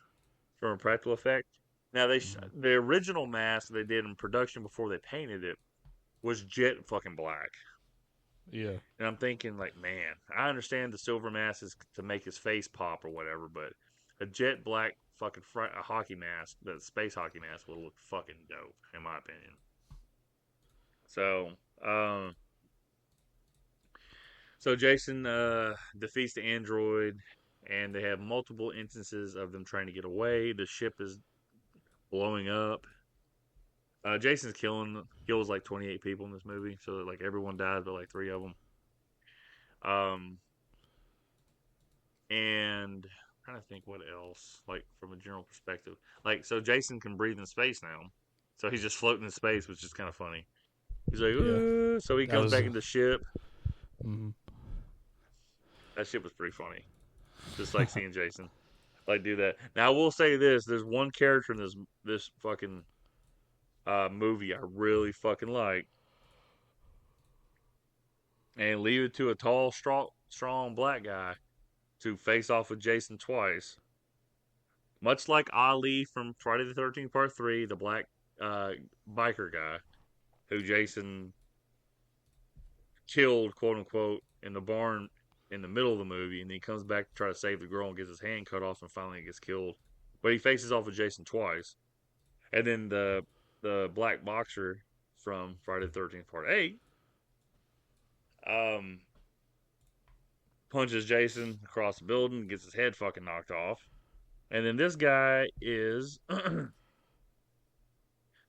from a practical effect. Now Mhm. the original mask they did in production before they painted it was jet fucking black. Yeah. And I'm thinking like, man, I understand the silver mask is to make his face pop or whatever, but a jet black fucking a hockey mask, the space hockey mask would look fucking dope in my opinion. So, so Jason defeats the android, and they have multiple instances of them trying to get away. The ship is blowing up. Jason's kills like 28 people in this movie, so like everyone dies but like three of them. Um, and I'm trying to think what else, like from a general perspective. Like so, Jason can breathe in space now, so he's just floating in space, which is kind of funny. He's like, Yeah. so he That comes was back in the ship. mhm. That ship was pretty funny. Just like seeing Jason like do that. Now I will say this: there's one character in this fucking movie I really fucking like, and leave it to a tall, strong black guy to face off with Jason twice. Much like Ali from Friday the 13th Part 3, the black uh, biker guy who Jason killed, quote unquote, in the barn in the middle of the movie, and then he comes back to try to save the girl and gets his hand cut off and finally gets killed. But he faces off with Jason twice. And then the black boxer from Friday the 13th Part 8 um, punches Jason across the building, gets his head fucking knocked off. And then this guy is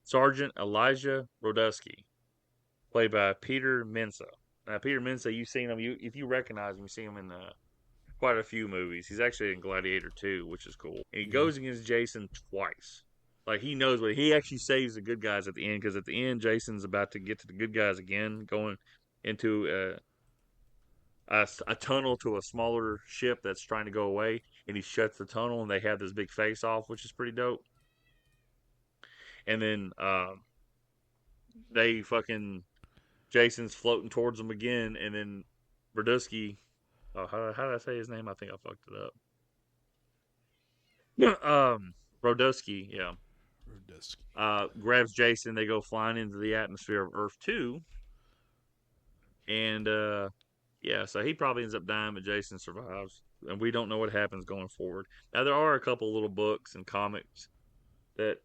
Sergeant Elijah Rodusky, played by Peter Mensa. Now, Peter Mensa, you've seen him. If you recognize him, you see him in quite a few movies. He's actually in Gladiator 2, which is cool. And he Yeah. goes against Jason twice. Like, he knows what he actually saves the good guys at the end, because at the end, Jason's about to get to the good guys again, going into a tunnel to a smaller ship that's trying to go away, and he shuts the tunnel, and they have this big face off, which is pretty dope. And then they fucking Jason's floating towards them again, and then Berdusky. How did I say his name? I think I fucked it up. Brodusky, yeah. Rudisky. Grabs Jason. They go flying into the atmosphere of Earth 2, and yeah, so he probably ends up dying, but Jason survives, and we don't know what happens going forward. Now there are a couple little books and comics that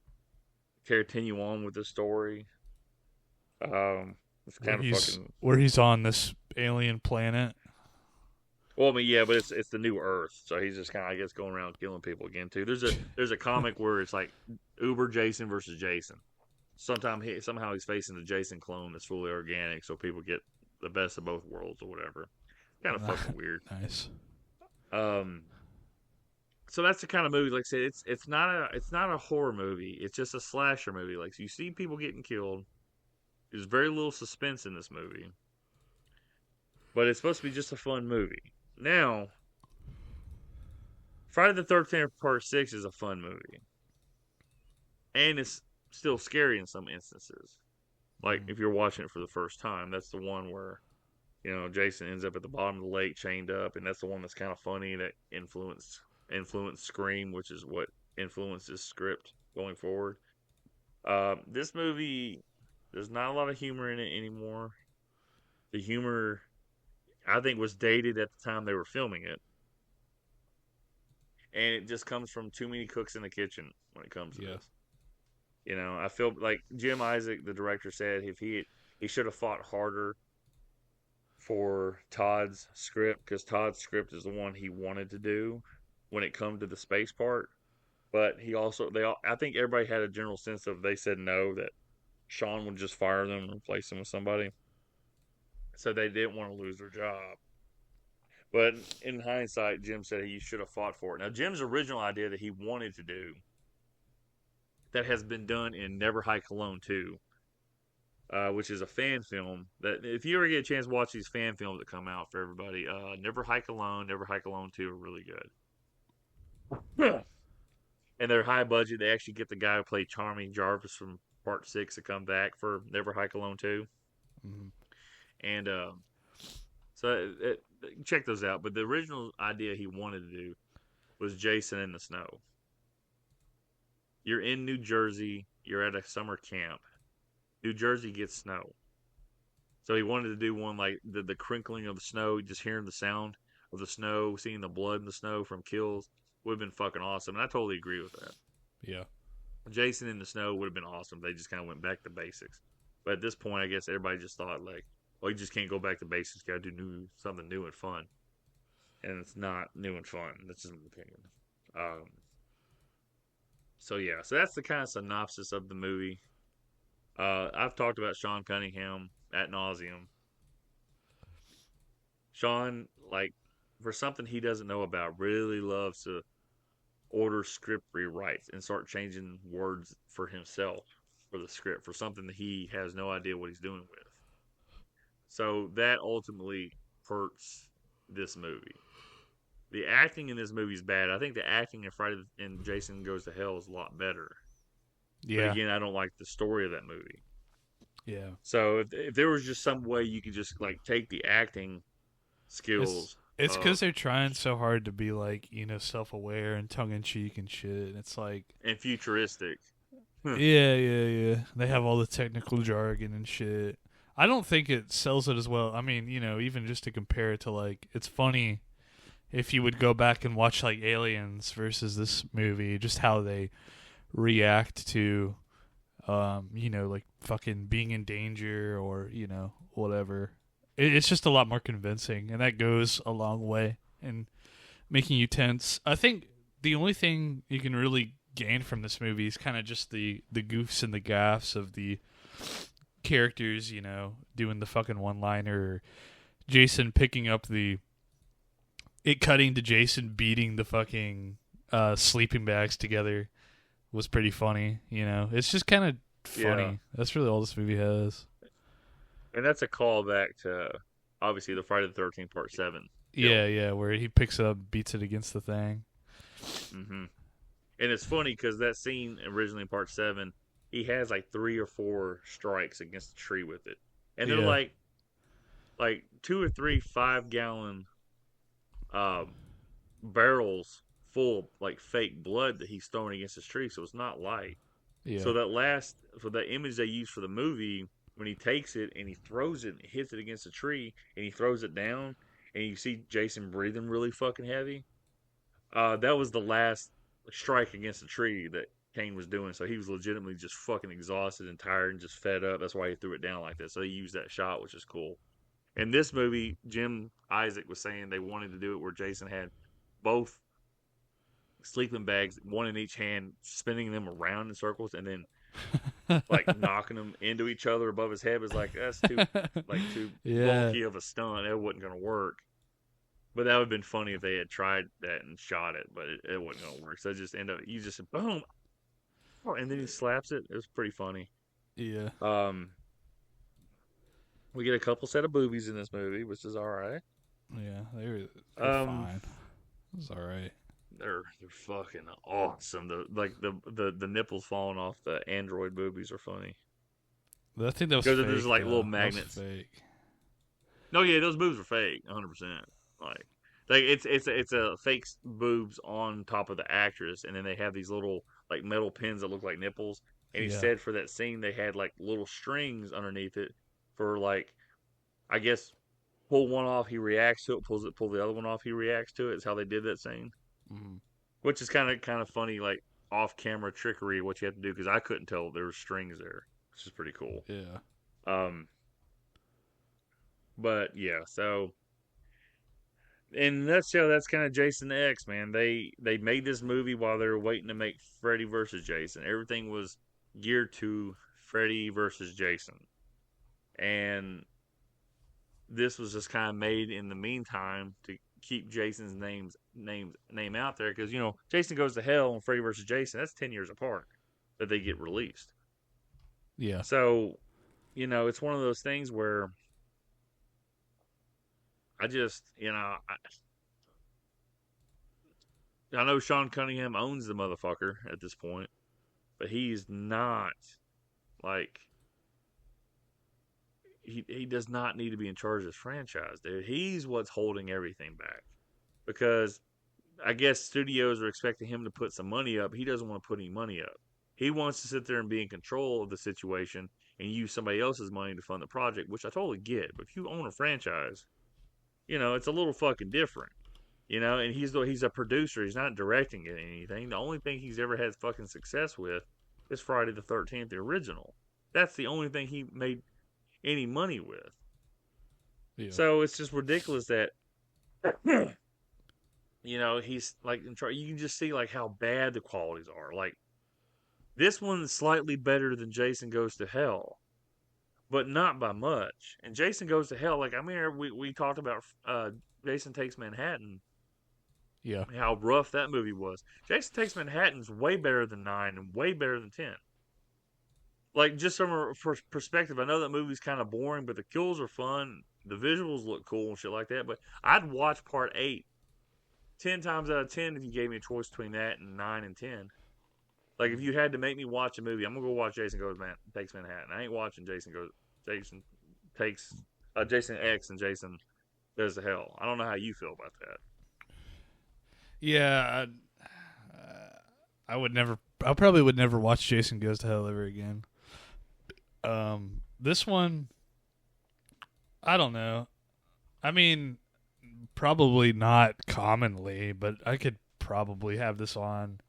continue on with the story. It's kind of fucking. Where he's on this alien planet. Well, I mean, yeah, but it's the new Earth, so he's just kind of, I guess, going around killing people again too. There's a comic where it's like Uber Jason versus Jason. Somehow he's facing the Jason clone that's fully organic, so people get the best of both worlds or whatever. Kind of fucking weird. Nice. So so that's the kind of movie. Like I said, it's not a horror movie. It's just a slasher movie. Like you see people getting killed. There's very little suspense in this movie, but it's supposed to be just a fun movie. Now, Friday the 13th Part 6 is a fun movie, and it's still scary in some instances. Like if you're watching it for the first time, that's the one where Jason ends up at the bottom of the lake chained up, and that's the one that's kind of funny that influenced Scream, which is what influenced this script going forward. This movie, there's not a lot of humor in it anymore. The humor, I think, was dated at the time they were filming it, and it just comes from too many cooks in the kitchen when it comes to this. I feel like Jim Isaac, the director, said if he should have fought harder for Todd's script, because Todd's script is the one he wanted to do when it come to the space part. But I think everybody had a general sense of they said no, that Sean would just fire them and replace them with somebody. So they didn't want to lose their job. But in hindsight, Jim said he should have fought for it. Now, Jim's original idea that he wanted to do, that has been done in Never Hike Alone 2, which is a fan film that if you ever get a chance to watch these fan films that come out for everybody, Never Hike Alone, Never Hike Alone 2 are really good. And they're high budget. They actually get the guy who played Charming Jarvis from Part 6 to come back for Never Hike Alone 2. Mm-hmm. And check those out. But the original idea he wanted to do was Jason in the snow. You're in New Jersey. You're at a summer camp. New Jersey gets snow. So he wanted to do one like the crinkling of the snow, just hearing the sound of the snow, seeing the blood in the snow from kills would have been fucking awesome. And I totally agree with that. Yeah. Jason in the snow would have been awesome. They just kind of went back to basics. But at this point, I guess everybody just thought like, well, you just can't go back to basics. You got to do something new and fun. And it's not new and fun. That's just my opinion. So that's the kind of synopsis of the movie. I've talked about Sean Cunningham ad nauseum. Sean, like, for something he doesn't know about, really loves to order script rewrites and start changing words for himself for the script for something that he has no idea what he's doing with. So that ultimately hurts this movie. The acting in this movie is bad. I think the acting in Friday and Jason Goes to Hell is a lot better. Yeah. But again, I don't like the story of that movie. Yeah. So if there was just some way you could just like take the acting skills. It's because they're trying so hard to be like, self-aware and tongue-in-cheek and shit. And it's like... And futuristic. Yeah. They have all the technical jargon and shit. I don't think it sells it as well. I mean, even just to compare it to, like, it's funny if you would go back and watch, like, Aliens versus this movie, just how they react to, like, fucking being in danger or, whatever. It's just a lot more convincing, and that goes a long way in making you tense. I think the only thing you can really gain from this movie is kind of just the goofs and the gaffes of the characters, doing the fucking one-liner, Jason picking up it cutting to Jason beating the fucking sleeping bags together was pretty funny, It's just kind of funny. Yeah. That's really all this movie has. And that's a callback to, obviously, the Friday the 13th Part 7. Yeah, where he picks it up, beats it against the thing. Mm-hmm. And it's funny because that scene originally in Part 7, he has like 3 or 4 strikes against the tree with it. And they're like 2 or 3 5-gallon barrels full of like fake blood that he's throwing against this tree, so it's not light. Yeah. So that image they used for the movie, when he takes it and he throws it and hits it against a tree and he throws it down and you see Jason breathing really fucking heavy, that was the last strike against the tree that Kane was doing. So he was legitimately just fucking exhausted and tired and just fed up. That's why he threw it down like that. So he used that shot, which is cool. In this movie, Jim Isaac was saying they wanted to do it where Jason had both sleeping bags, one in each hand, spinning them around in circles, and then like knocking them into each other above his head. Was like, that's too bulky of a stunt. That wasn't gonna work. But that would have been funny if they had tried that and shot it, but it wasn't gonna work. So it just end up you just boom, oh, and then he slaps it. It was pretty funny. Yeah. We get a couple set of boobies in this movie, which is all right. Yeah, they're Um, fine. It's all right. they're fucking awesome. The nipples falling off the android boobies are funny. But I think that was Because fake. there's like little That was magnets. fake. No, yeah, those boobs are fake, 100%. Like it's a fake boobs on top of the actress, and then they have these little like metal pins that look like nipples. And he Yeah. said for that scene they had like little strings underneath it for like, I guess, pull one off, he reacts to it. Pull the other one off, he reacts to it. Is how they did that scene, Mm-hmm. which is kind of funny, like off camera trickery. What you have to do because I couldn't tell there were strings there, which is pretty cool. Yeah. Um, but yeah, so in a nutshell, that's kind of Jason X, man. They made this movie while they were waiting to make Freddy versus Jason. Everything was geared to Freddy versus Jason, and this was just kind of made in the meantime to keep Jason's name out there because Jason Goes to Hell and Freddy versus Jason, that's 10 years apart that they get released. Yeah. So it's one of those things where I just I know Sean Cunningham owns the motherfucker at this point, but he's not like he does not need to be in charge of this franchise, dude. He's what's holding everything back because I guess studios are expecting him to put some money up. He doesn't want to put any money up. He wants to sit there and be in control of the situation and use somebody else's money to fund the project, which I totally get. But if you own a franchise, it's a little fucking different. And he's a producer. He's not directing it or anything. The only thing he's ever had fucking success with is Friday the 13th, the original. That's the only thing he made any money with. Yeah. So it's just ridiculous that he's like in charge. You can just see like how bad the qualities are. Like this one's slightly better than Jason Goes to Hell, but not by much. And Jason Goes to Hell, like I mean, we talked about Jason Takes Manhattan. Yeah. How rough that movie was. Jason Takes Manhattan's way better than 9 and way better than 10. Like, just from a perspective, I know that movie's kind of boring, but the kills are fun. The visuals look cool and shit like that. But I'd watch part 8 10 times out of 10 if you gave me a choice between that and 9 and 10. Like, if you had to make me watch a movie, I'm going to go watch Jason Takes Manhattan. I ain't watching Jason X and Jason Goes to Hell. I don't know how you feel about that. Yeah. I probably would never watch Jason Goes to Hell ever again. This one, I don't know. I mean, probably not commonly, but I could probably have this on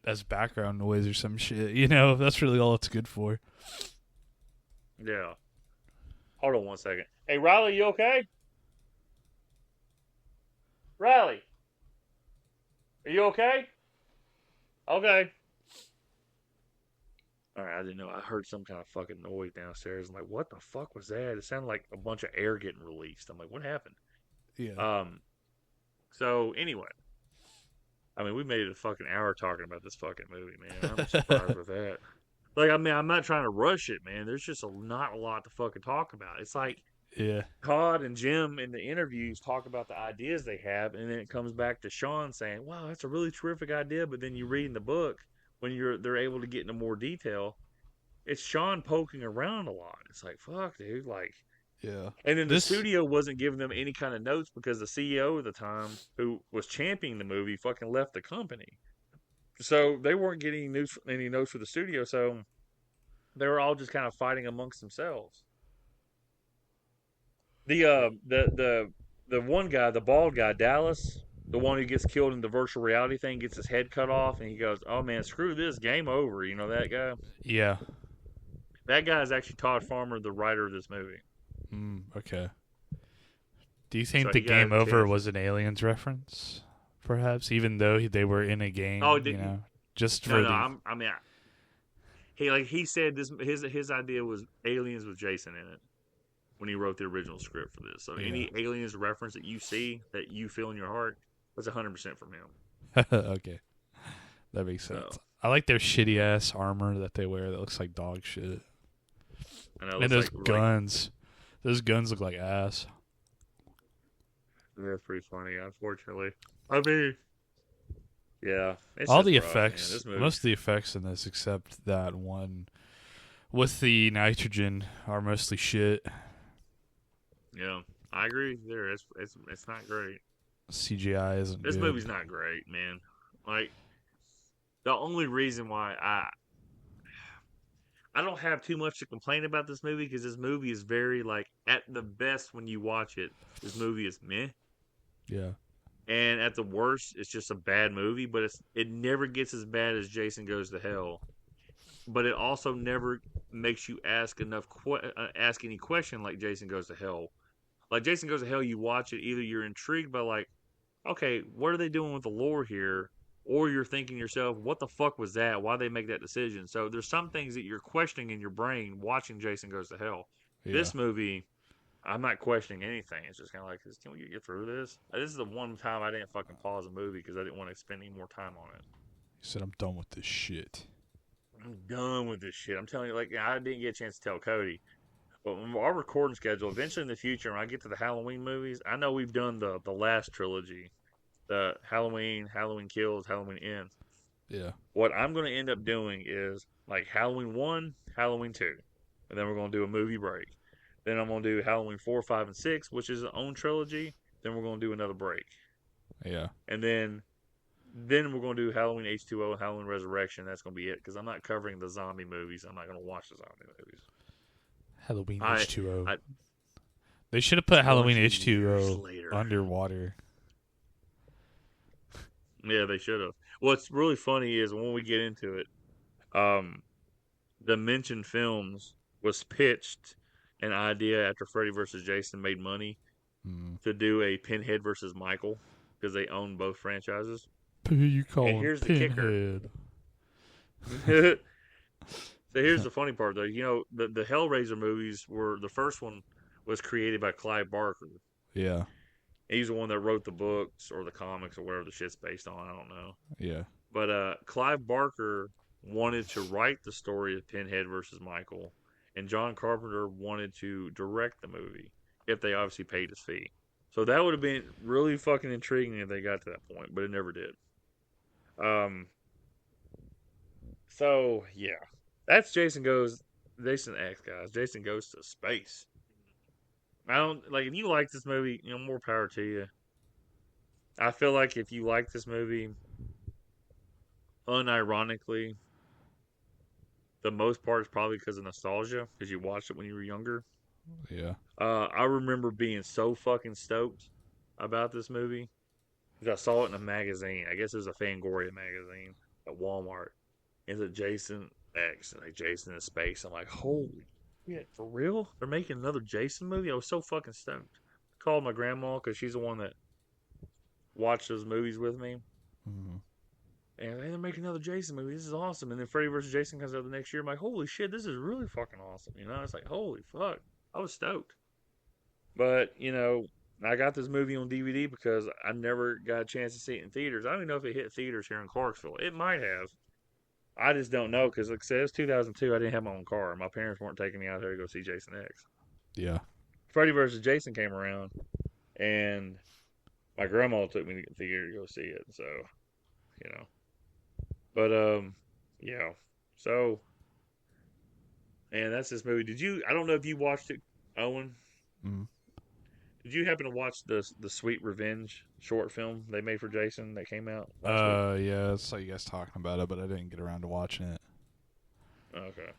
as background noise or some shit. If that's really all it's good for. Yeah. Hold on 1 second. Hey, Riley, you okay? Riley, are you okay? Okay. All right, I didn't know. I heard some kind of fucking noise downstairs. I'm like, what the fuck was that? It sounded like a bunch of air getting released. I'm like, what happened? Yeah. So anyway, I mean, we made it a fucking hour talking about this fucking movie, man. I'm surprised with that. Like, I mean, I'm not trying to rush it, man. There's just not a lot to fucking talk about. It's like, Yeah. Todd and Jim in the interviews talk about the ideas they have, and then it comes back to Sean saying, "Wow, that's a really terrific idea." But then you read in the book when they're able to get into more detail, it's Sean poking around a lot. It's like, fuck, dude, like. Yeah. And then the studio wasn't giving them any kind of notes because the CEO at the time, who was championing the movie, fucking left the company. So they weren't getting any notes for the studio. So they were all just kind of fighting amongst themselves. The one guy, the bald guy, Dallas, the one who gets killed in the virtual reality thing, gets his head cut off, and he goes, "Oh man, screw this, game over." You know that guy? Yeah. That guy is actually Todd Farmer, the writer of this movie. Okay. Do you think So the he got game a over chance. was an Aliens reference? Perhaps, even though they were in a game. Oh, did he? Just No, for no. I mean, he said this. His idea was aliens with Jason in it. when he wrote the original script for this. So any aliens reference that you see that you feel in your heart, that's 100% from him. Okay, that makes sense. So, I like their shitty ass armor that they wear that looks like dog shit. I know, and those guns, those guns look like ass. That's pretty funny, unfortunately. I mean, yeah. All the effects, most of the effects in this, except that one with the nitrogen, are mostly shit. Yeah, I agree there. It's not great. CGI isn't This good. movie's not great, man. Like, the only reason why I don't have too much to complain about this movie, because this movie is very, like, at the best when you watch it, this movie is meh. Yeah. And at the worst, it's just a bad movie, but it never gets as bad as Jason Goes to Hell. But it also never makes you ask any question like Jason Goes to Hell. Like Jason Goes to Hell, you watch it, either you're intrigued by, like, okay, what are they doing with the lore here? Or you're thinking to yourself, what the fuck was that? Why'd they make that decision? So there's some things that you're questioning in your brain watching Jason Goes to Hell. Yeah. This movie, I'm not questioning anything. It's just kind of like, can we get through this? This is the one time I didn't fucking pause a movie because I didn't want to spend any more time on it. You said, I'm done with this shit. I'm done with this shit. I'm telling you, like, I didn't get a chance to tell Cody. But when our recording schedule, eventually in the future, when I get to the Halloween movies, I know we've done the last trilogy. The Halloween, Halloween Kills, Halloween Ends. Yeah. What I'm going to end up doing is, like, Halloween 1, Halloween 2. And then we're going to do a movie break. Then I'm going to do Halloween 4, 5, and 6, which is its own trilogy. Then we're going to do another break. Yeah. And then we're going to do Halloween H2O and Halloween Resurrection. That's going to be it, because I'm not covering the zombie movies. I'm not going to watch the zombie movies. Halloween H2O. They should have put Halloween H2O underwater. Yeah, they should have. What's really funny is when we get into it, Dimension Films was pitched an idea after Freddy vs. Jason made money to do a Pinhead versus Michael, because they own both franchises. You call him here's Pinhead. The kicker. So here's the funny part, though. You know, the Hellraiser movies the first one was created by Clive Barker. Yeah. He's the one that wrote the books or the comics or whatever the shit's based on. I don't know. Yeah. But Clive Barker wanted to write the story of Pinhead versus Michael, and John Carpenter wanted to direct the movie if they obviously paid his fee. So that would have been really fucking intriguing if they got to that point, but it never did. So yeah, that's Jason X, guys. Jason Goes to Space. I don't like, if you like this movie, you know, more power to you. I feel like if you like this movie, unironically, the most part is probably because of nostalgia, because you watched it when you were younger. Yeah. I remember being so fucking stoked about this movie because I saw it in a magazine. I guess it was a Fangoria magazine at Walmart. It's a Jason X, like Jason in Space. I'm like, holy shit, for real? They're making another Jason movie? I was so fucking stoked. I called my grandma because she's the one that watched those movies with me. Mm-hmm. And they're making another Jason movie. This is awesome. And then Freddy vs. Jason comes out the next year. I'm like, holy shit, this is really fucking awesome. You know, it's like, holy fuck. I was stoked. But, you know, I got this movie on DVD because I never got a chance to see it in theaters. I don't even know if it hit theaters here in Clarksville. It might have. I just don't know because, like I said, it's 2002. I didn't have my own car. My parents weren't taking me out there to go see Jason X. Yeah. Freddy vs. Jason came around, and my grandma took me to the theater to go see it. So, you know. But, yeah. So, and that's this movie. I don't know if you watched it, Owen. Mm-hmm. Did you happen to watch the Sweet Revenge short film they made for Jason that came out last week? Yeah, I saw you guys talking about it, but I didn't get around to watching it. Okay.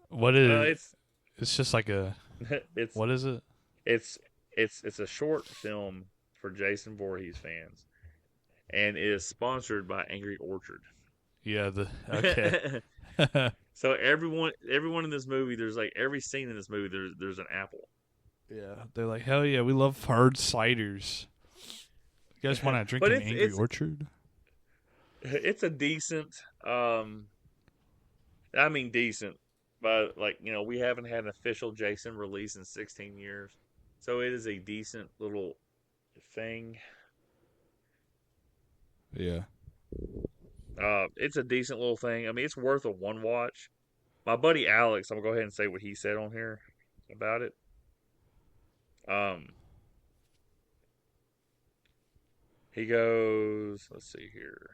What is it's just like a what is it? It's a short film for Jason Voorhees fans, and it is sponsored by Angry Orchard. Yeah, okay. So everyone in this movie, there's like every scene in this movie, there's an apple. Yeah, they're like, hell yeah, we love hard ciders. You guys want to drink an Angry Orchard? It's a decent, decent. But like we haven't had an official Jason release in 16 years, so it is a decent little thing. Yeah. It's a decent little thing. I mean, it's worth a one watch. My buddy Alex, I'm gonna go ahead and say what he said on here about it. Um, he goes, let's see here.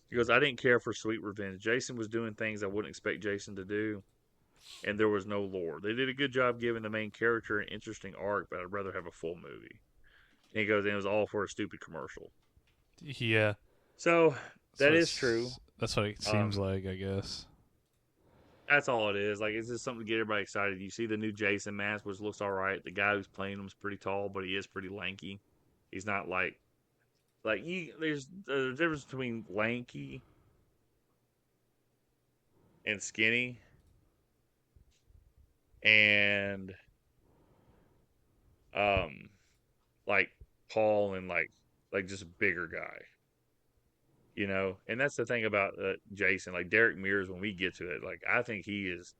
He goes, I didn't care for Sweet Revenge. Jason was doing things I wouldn't expect Jason to do, and there was no lore. They did a good job giving the main character an interesting arc, but I'd rather have a full movie. And he goes, and it was all for a stupid commercial. Yeah. So that So is true. That's what it seems like, I guess. That's all it is. Like, it's just something to get everybody excited. You see the new Jason mask, which looks all right. The guy who's playing him is pretty tall, but he is pretty lanky. He's not like you. There's a difference between lanky and skinny, and um, like tall and like just a bigger guy. And that's the thing about Jason. Like Derek Mears, when we get to it, like I think he is,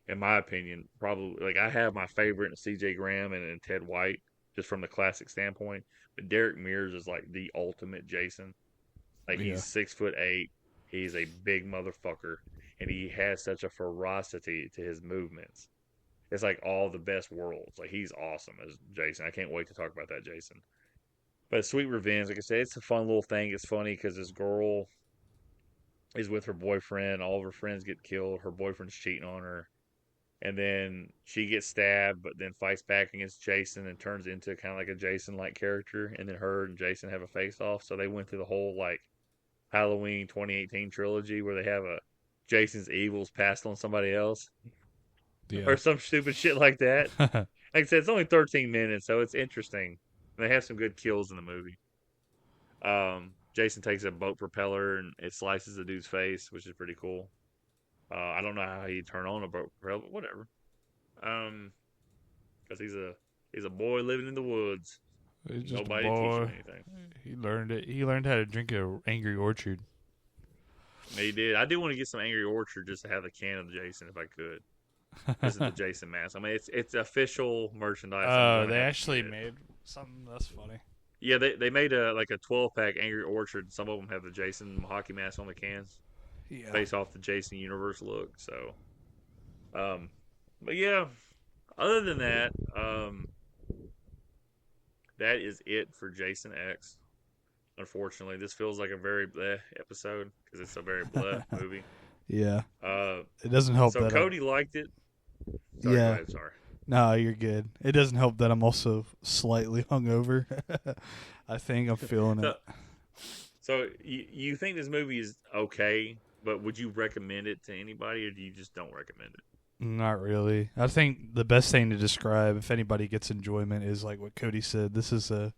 in my opinion, probably like I have my favorite in C.J. Graham and Ted White, just from the classic standpoint. But Derek Mears is like the ultimate Jason. Like Yeah. he's 6'8", he's a big motherfucker, and he has such a ferocity to his movements. It's like all the best worlds. Like he's awesome as Jason. I can't wait to talk about that Jason. But Sweet Revenge, like I said, it's a fun little thing. It's funny because this girl is with her boyfriend. All of her friends get killed. Her boyfriend's cheating on her. And then she gets stabbed, but then fights back against Jason and turns into kind of like a Jason-like character. And then her and Jason have a face-off. So they went through the whole like Halloween 2018 trilogy where they have a Jason's evils passed on somebody else Yeah. or some stupid shit like that. Like I said, it's only 13 minutes, so it's interesting. And they have some good kills in the movie. Jason takes a boat propeller and it slices the dude's face, which is pretty cool. I don't know how he turn on a boat propeller, but whatever. Because he's a boy living in the woods. He's just Nobody a teach boy. him anything. He learned it. He learned how to drink a Angry Orchard. He did. I do want to get some Angry Orchard just to have the can of Jason if I could. This is the Jason mask. I mean, it's official merchandise. Oh, they actually made something. That's funny. Yeah, they made a 12-pack Angry Orchard. Some of them have the Jason hockey mask on the cans, Yeah. based off the Jason universe look. So, but yeah, other than that, that is it for Jason X. Unfortunately, this feels like a very bleh episode because it's a very bleh movie. Yeah. Uh, It doesn't help so that. Cody liked it. Sorry, Yeah. go ahead, sorry. No, you're good. It doesn't help that I'm also slightly hungover. I think I'm feeling it. So you think this movie is okay, but would you recommend it to anybody, or do you just don't recommend it? Not really. I think the best thing to describe, if anybody gets enjoyment, is like what Cody said. This is a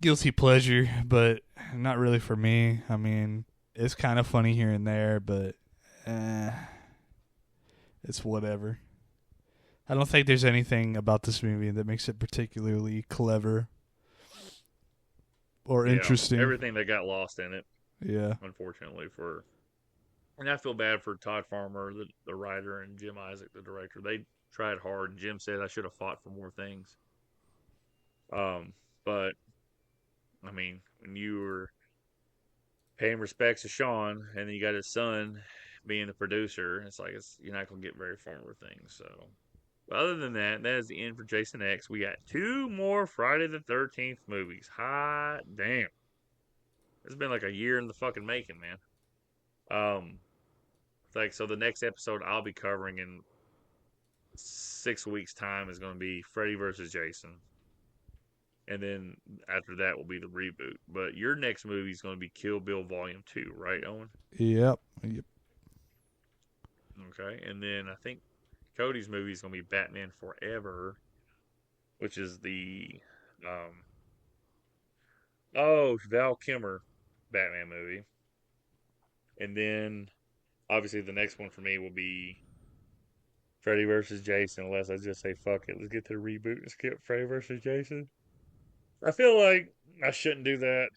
guilty pleasure, but not really for me. I mean, it's kind of funny here and there, but it's whatever. I don't think there's anything about this movie that makes it particularly clever or interesting. Everything that got lost in it, Yeah. unfortunately and I feel bad for Todd Farmer, the writer, and Jim Isaac, the director. They tried hard, and Jim said I should have fought for more things. But I mean, when you were paying respects to Sean, and then you got his son being the producer, it's like you're not gonna get very far with things. So, but other than that, that is the end for Jason X. We got 2 more Friday the 13th movies. Hot damn! It's been like a year in the fucking making, man. So the next episode I'll be covering in 6 weeks' time is going to be Freddy versus Jason, and then after that will be the reboot. But your next movie is going to be Kill Bill Volume 2, right, Owen? Yep. Okay, and then I think Cody's movie is going to be Batman Forever, which is the Val Kilmer Batman movie, and then obviously the next one for me will be Freddy versus Jason, unless I just say fuck it, let's get to the reboot and skip Freddy versus Jason. I feel like I shouldn't do that,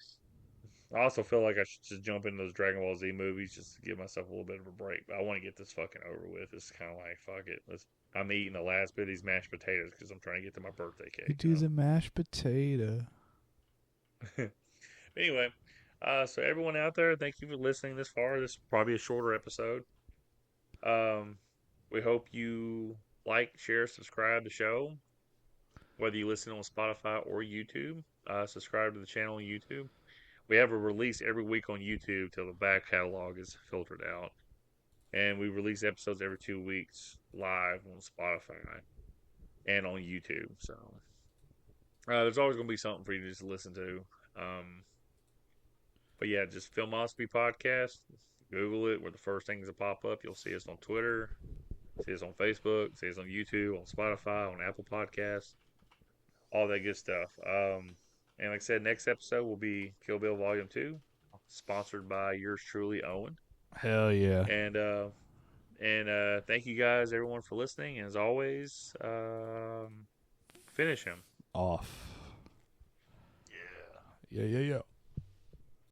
I also feel like I should just jump into those Dragon Ball Z movies just to give myself a little bit of a break. But I want to get this fucking over with. It's kind of like, fuck it. I'm eating the last bit of these mashed potatoes because I'm trying to get to my birthday You cake. do the mashed potato. Anyway, so everyone out there, thank you for listening this far. This is probably a shorter episode. We hope you like, share, subscribe to the show. Whether you listen on Spotify or YouTube, subscribe to the channel on YouTube. We have a release every week on YouTube till the back catalog is filtered out. And we release episodes every 2 weeks live on Spotify and on YouTube. So there's always going to be something for you to just listen to. But yeah, just Filmosophy Podcast. Google it. We're the first things that pop up. You'll see us on Twitter, see us on Facebook, see us on YouTube, on Spotify, on Apple Podcasts, all that good stuff. And like I said, next episode will be Kill Bill Volume 2, sponsored by yours truly, Owen. Hell yeah. And thank you guys, everyone, for listening. And as always, finish him. Off. Yeah. Yeah, yeah, yeah.